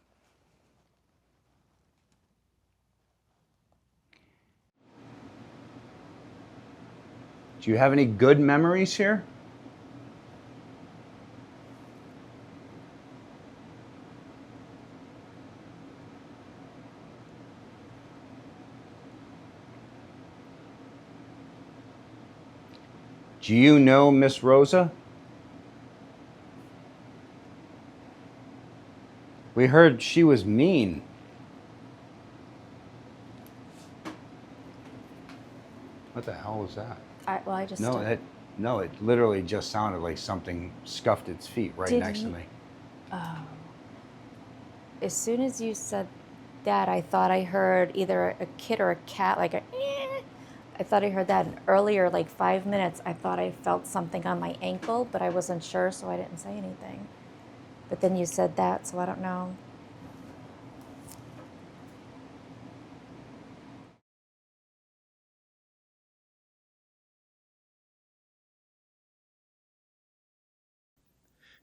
Do you have any good memories here? Do you know Miss Rosa? We heard she was mean. What the hell was that? I just No, it literally just sounded like something scuffed its feet right next to me. Oh. As soon as you said that, I thought I heard either a kid or a cat, like a. I thought I heard that. And earlier, like 5 minutes, I thought I felt something on my ankle, but I wasn't sure, so I didn't say anything. But then you said that, so I don't know.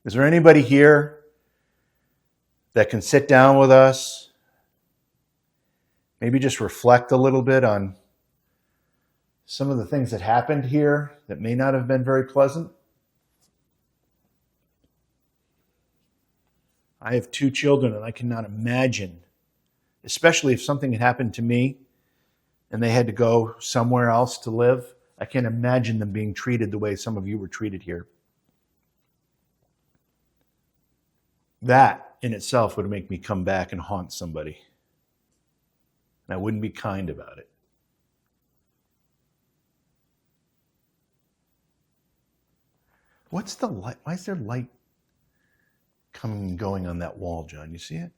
Is there anybody here that can sit down with us, maybe just reflect a little bit on some of the things that happened here that may not have been very pleasant? I have 2 children, and I cannot imagine, especially if something had happened to me and they had to go somewhere else to live, I can't imagine them being treated the way some of you were treated here. That in itself would make me come back and haunt somebody. And I wouldn't be kind about it. What's the light? Why is there light coming and going on that wall, John? You see it?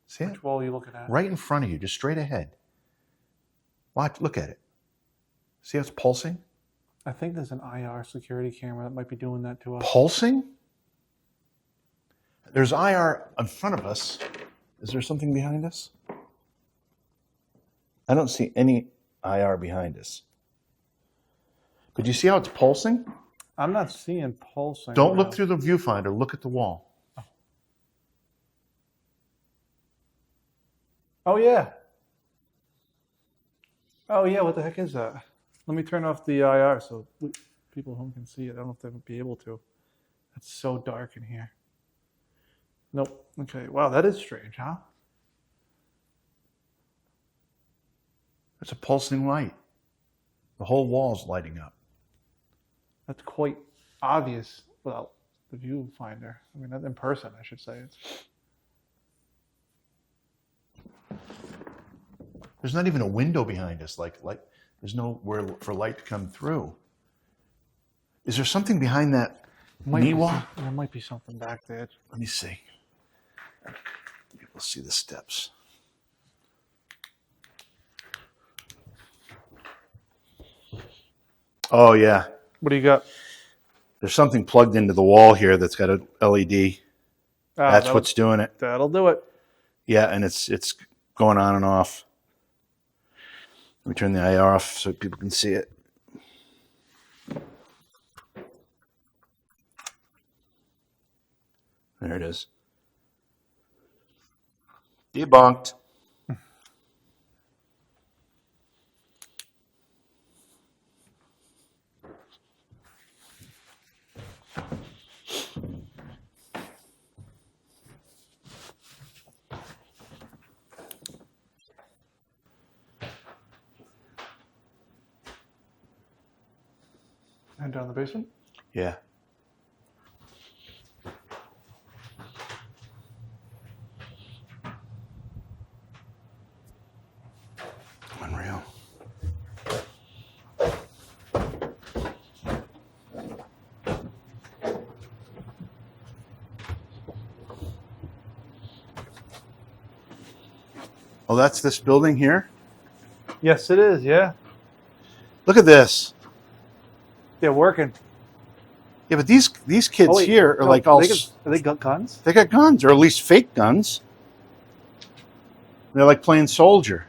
See it? Which wall are you looking at? Right in front of you, just straight ahead. Watch, look at it. See how it's pulsing? I think there's an IR security camera that might be doing that to us. Pulsing? There's IR in front of us. Is there something behind us? I don't see any IR behind us. But you see how it's pulsing? I'm not seeing pulsing. Don't look through the viewfinder. Look at the wall. Oh, yeah. Oh, yeah. What the heck is that? Let me turn off the IR so people at home can see it. I don't know if they would be able to. It's so dark in here. Nope. Okay. Wow, that is strange, huh? It's a pulsing light. The whole wall's lighting up. That's quite obvious without the viewfinder. I mean, not in person, I should say. There's not even a window behind us. Like there's nowhere for light to come through. Is there something behind that Might knee be wall? there might be something back there. Let me see. People see the steps. Oh yeah, What do you got? there's something plugged into the wall here that's got a LED. That's what's doing it. That'll do it. Yeah, and it's going on and off. Let me turn the eye off so people can see it. There it is. Debunked. And down the basement. Yeah. Unreal. Oh, that's this building here? Yes, it is. Yeah, Look at this. they're working. Yeah, but these kids Oh, wait, here are no, like all... they got guns. They got guns, or at least fake guns. They're like playing soldier.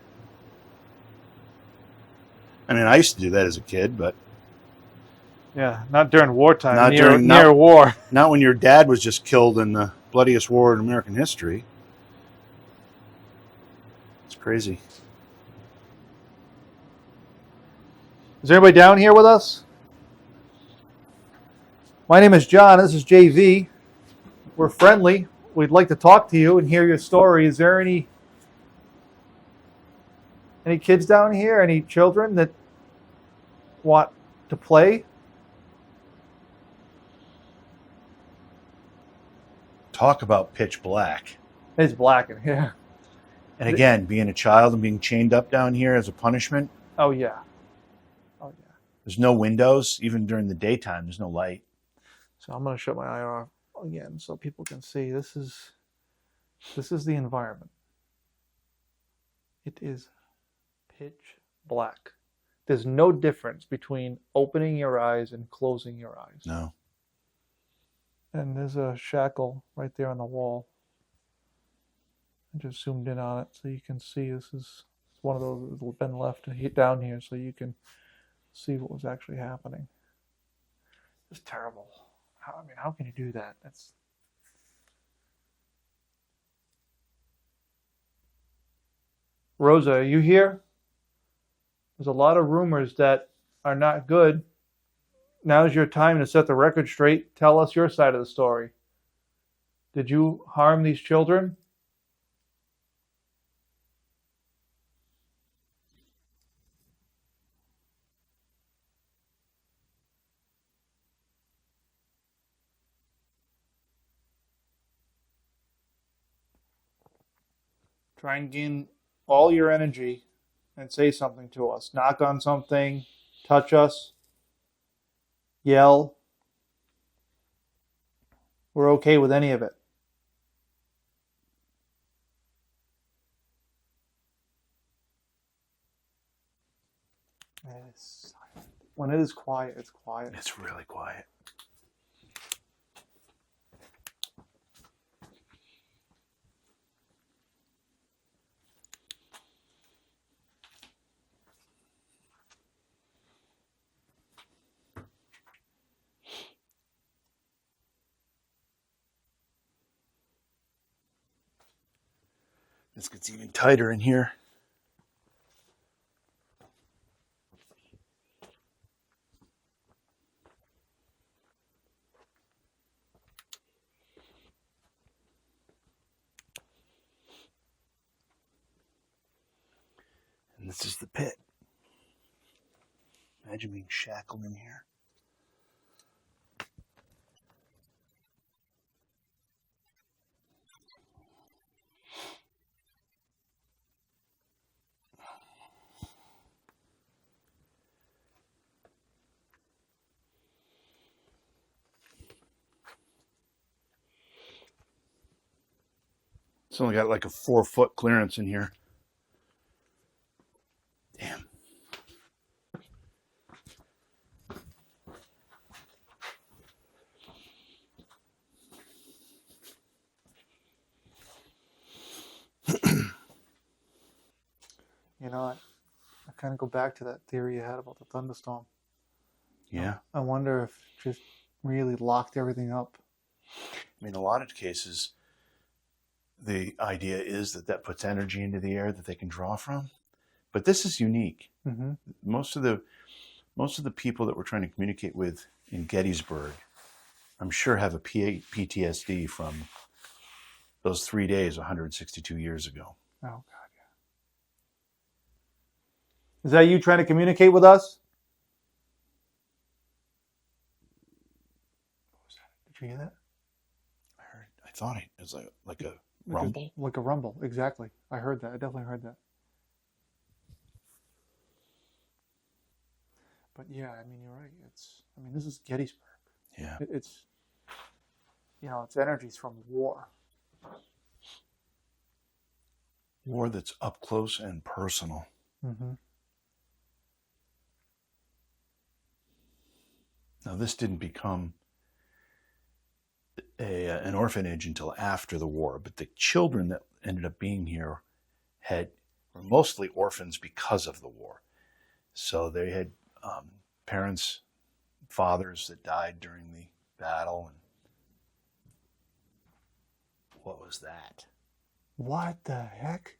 I mean, I used to do that as a kid, but Yeah, not during wartime. Not near during- near not- war. not when your dad was just killed in the bloodiest war in American history. It's crazy. Is there anybody down here with us? My name is John. This is JV. We're friendly. We'd like to talk to you and hear your story. Is there any kids down here? Any children that want to play? Talk about pitch black. It's black in here. And again, being a child and being chained up down here as a punishment. Oh yeah. Oh yeah. There's no windows, even during the daytime. There's no light. So I'm going to shut my eye off again so people can see. This is the environment. It is pitch black. There's no difference between opening your eyes and closing your eyes. No. And there's a shackle right there on the wall. I just zoomed in on it so you can see this is one of those that's been left down here so you can see what was actually happening. It's terrible. How can you do that? That's Rosa, are you here? There's a lot of rumors that are not good. Now's your time to set the record straight. Tell us your side of the story. Did you harm these children? Try and gain all your energy and say something to us. Knock on something, touch us, yell. We're okay with any of it. It's silent. When it is quiet, it's quiet. It's really quiet. This gets even tighter in here. And this is the pit. Imagine being shackled in here. It's only got like a 4-foot clearance in here. Damn. You know, I kind of go back to that theory you had about the thunderstorm. Yeah. I wonder if it just really locked everything up. I mean, a lot of cases, the idea is that puts energy into the air that they can draw from. But this is unique. Mm-hmm. Most of the people that we're trying to communicate with in Gettysburg, I'm sure have a PTSD from those 3 days 162 years ago. Oh, God, yeah. Is that you trying to communicate with us? What was that? Did you hear that? I thought it was like a rumble. Like a rumble, exactly. I heard that. I definitely heard that. But yeah, I mean, you're right. This is Gettysburg. Yeah. It's energies from war. War that's up close and personal. Mm-hmm. Now, this didn't become an orphanage until after the war, but the children that ended up being here were mostly orphans because of the war. So they had parents, fathers that died during the battle. And what was that? What the heck?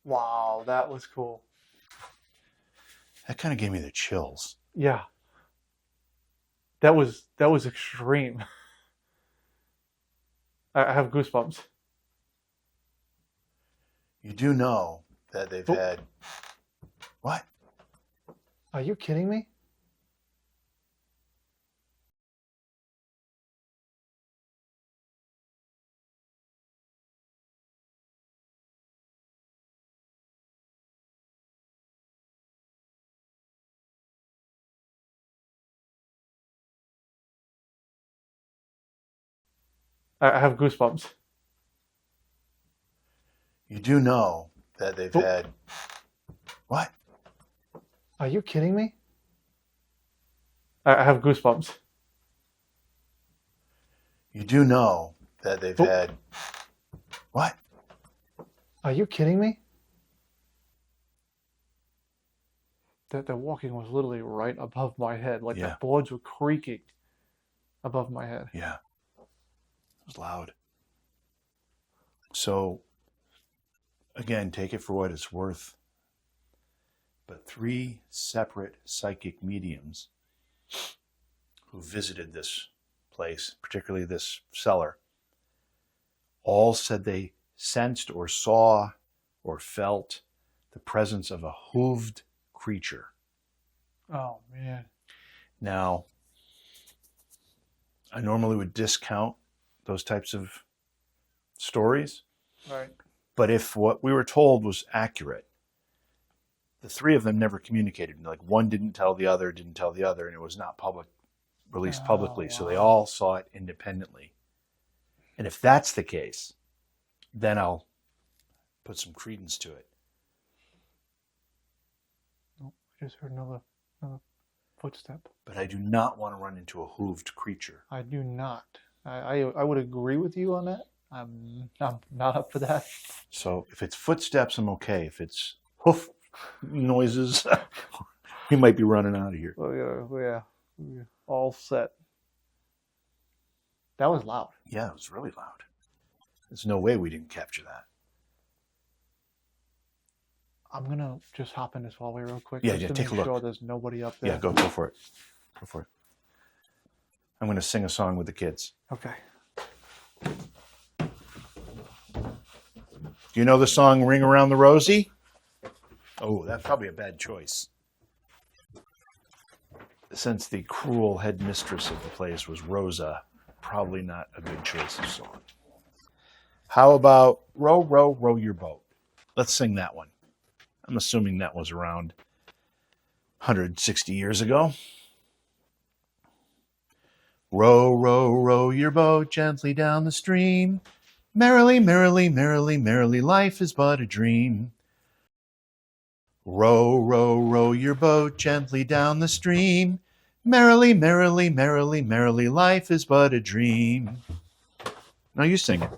Wow, that was cool. That kind of gave me the chills. Yeah. That was extreme. I have goosebumps. You do know that they've had... What? Are you kidding me? I have goosebumps. You do know that they've had... What? Are you kidding me? I have goosebumps. You do know that they've had... What? Are you kidding me? That the walking was literally right above my head. Like the boards were creaking above my head. Yeah. It was loud. So, again, take it for what it's worth. But 3 separate psychic mediums who visited this place, particularly this cellar, all said they sensed or saw or felt the presence of a hooved creature. Oh, man. Now, I normally would discount those types of stories. Right. But if what we were told was accurate, the 3 of them never communicated. Like one didn't tell the other, and it was not released publicly. So they all saw it independently. And if that's the case, then I'll put some credence to it. Oh, I just heard another footstep. But I do not want to run into a hooved creature. I do not. I would agree with you on that. I'm not up for that. So if it's footsteps, I'm okay. If it's hoof noises, we might be running out of here. Oh, yeah. We're all set. That was loud. Yeah, it was really loud. There's no way we didn't capture that. I'm going to just hop in this hallway real quick. Yeah, just to take a make look. sure there's nobody up there. Yeah, go for it. Go for it. I'm going to sing a song with the kids. Okay. Do you know the song Ring Around the Rosie? Oh, that's probably a bad choice. Since the cruel headmistress of the place was Rosa, probably not a good choice of song. How about Row, Row, Row Your Boat? Let's sing that one. I'm assuming that was around 160 years ago. Row, row, row your boat gently down the stream. Merrily, merrily, merrily, merrily, life is but a dream. Row, row, row your boat gently down the stream. Merrily, merrily, merrily, merrily, life is but a dream. Now you sing it.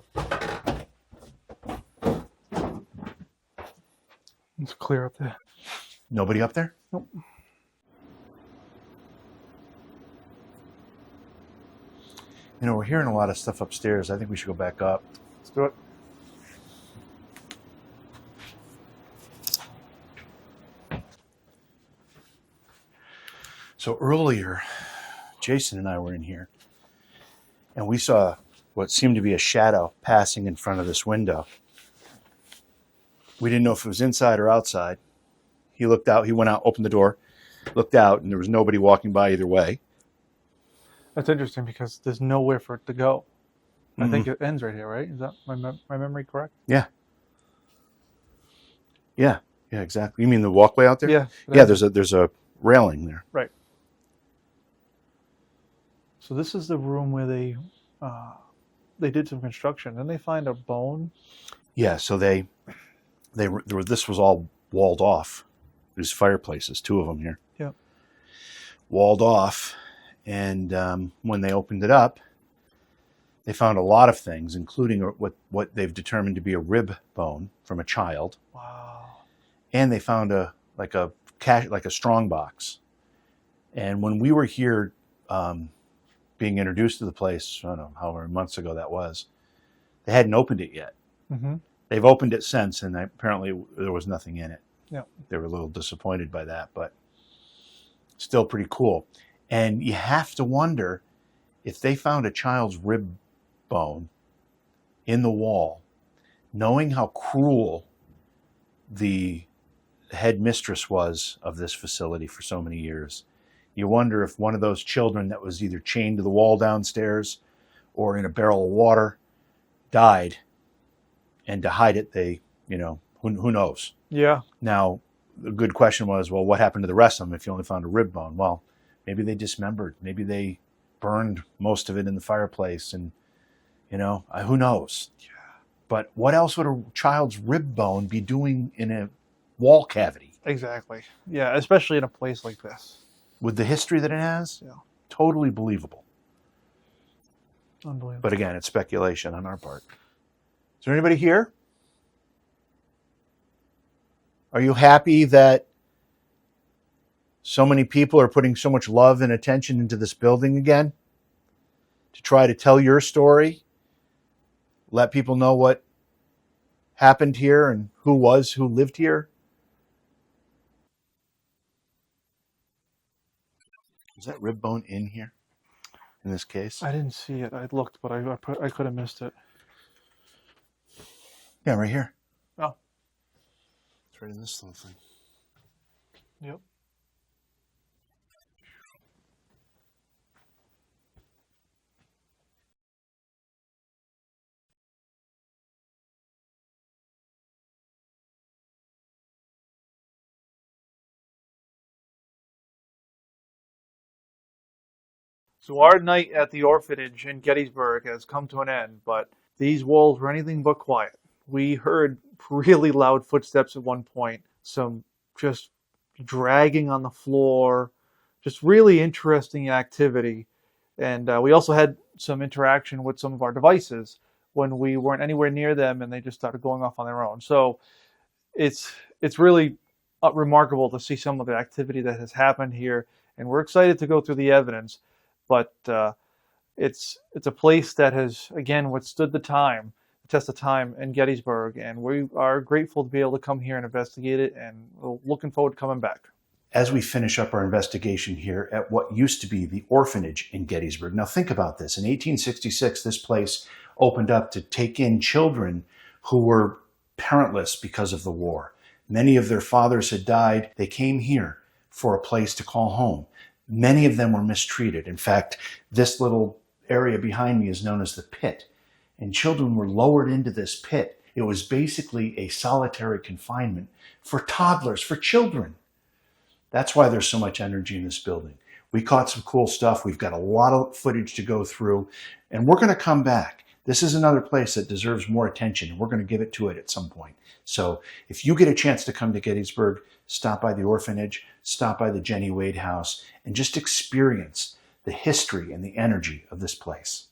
It's clear up there. Nobody up there? Nope. You know, we're hearing a lot of stuff upstairs. I think we should go back up. Let's do it. So earlier, Jason and I were in here, and we saw what seemed to be a shadow passing in front of this window. We didn't know if it was inside or outside. He looked out, he went out, opened the door, looked out, and there was nobody walking by either way. That's interesting because there's nowhere for it to go. I think it ends right here, right? Is that my memory correct? Yeah. Yeah, exactly. You mean the walkway out there? Yeah. Yeah, there's a railing there. Right. So this is the room where they did some construction. Then they find a bone. Yeah, so this was all walled off. There's fireplaces, 2 of them here. Yeah. Walled off, and when they opened it up, they found a lot of things, including what they've determined to be a rib bone from a child. Wow. And they found a strong box. And when we were here, being introduced to the place, I don't know how many months ago that was, they hadn't opened it yet. Mm-hmm. They've opened it since, and apparently there was nothing in it. Yeah. They were a little disappointed by that, but still pretty cool. And you have to wonder if they found a child's rib bone in the wall, knowing how cruel the headmistress was of this facility for so many years. You wonder if one of those children that was either chained to the wall downstairs or in a barrel of water died, and to hide it, they, who knows? Yeah. Now, the good question was, well, what happened to the rest of them if you only found a rib bone? Well, maybe they dismembered. Maybe they burned most of it in the fireplace, and, who knows? Yeah. But what else would a child's rib bone be doing in a wall cavity? Exactly. Yeah, especially in a place like this. With the history that it has? Yeah. Totally believable. Unbelievable. But again, it's speculation on our part. Is there anybody here? Are you happy that so many people are putting so much love and attention into this building again? To try to tell your story? Let people know what happened here and who lived here? Is that rib bone in here? In this case? I didn't see it. I looked, but I could have missed it. Yeah, right here. Oh. It's right in this little thing. Yep. So our night at the orphanage in Gettysburg has come to an end, but these walls were anything but quiet. We heard really loud footsteps at one point, some just dragging on the floor, just really interesting activity. And we also had some interaction with some of our devices when we weren't anywhere near them and they just started going off on their own. So it's really remarkable to see some of the activity that has happened here, and we're excited to go through the evidence. But it's a place that has, again, withstood the test of time in Gettysburg, and we are grateful to be able to come here and investigate it, and we're looking forward to coming back. As we finish up our investigation here at what used to be the orphanage in Gettysburg. Now think about this. In 1866, this place opened up to take in children who were parentless because of the war. Many of their fathers had died. They came here for a place to call home. Many of them were mistreated. In fact, this little area behind me is known as the pit. And children were lowered into this pit. It was basically a solitary confinement for toddlers, for children. That's why there's so much energy in this building. We caught some cool stuff. We've got a lot of footage to go through, and we're going to come back. This is another place that deserves more attention, and we're going to give it to it at some point. So if you get a chance to come to Gettysburg, stop by the orphanage, stop by the Jenny Wade house, and just experience the history and the energy of this place.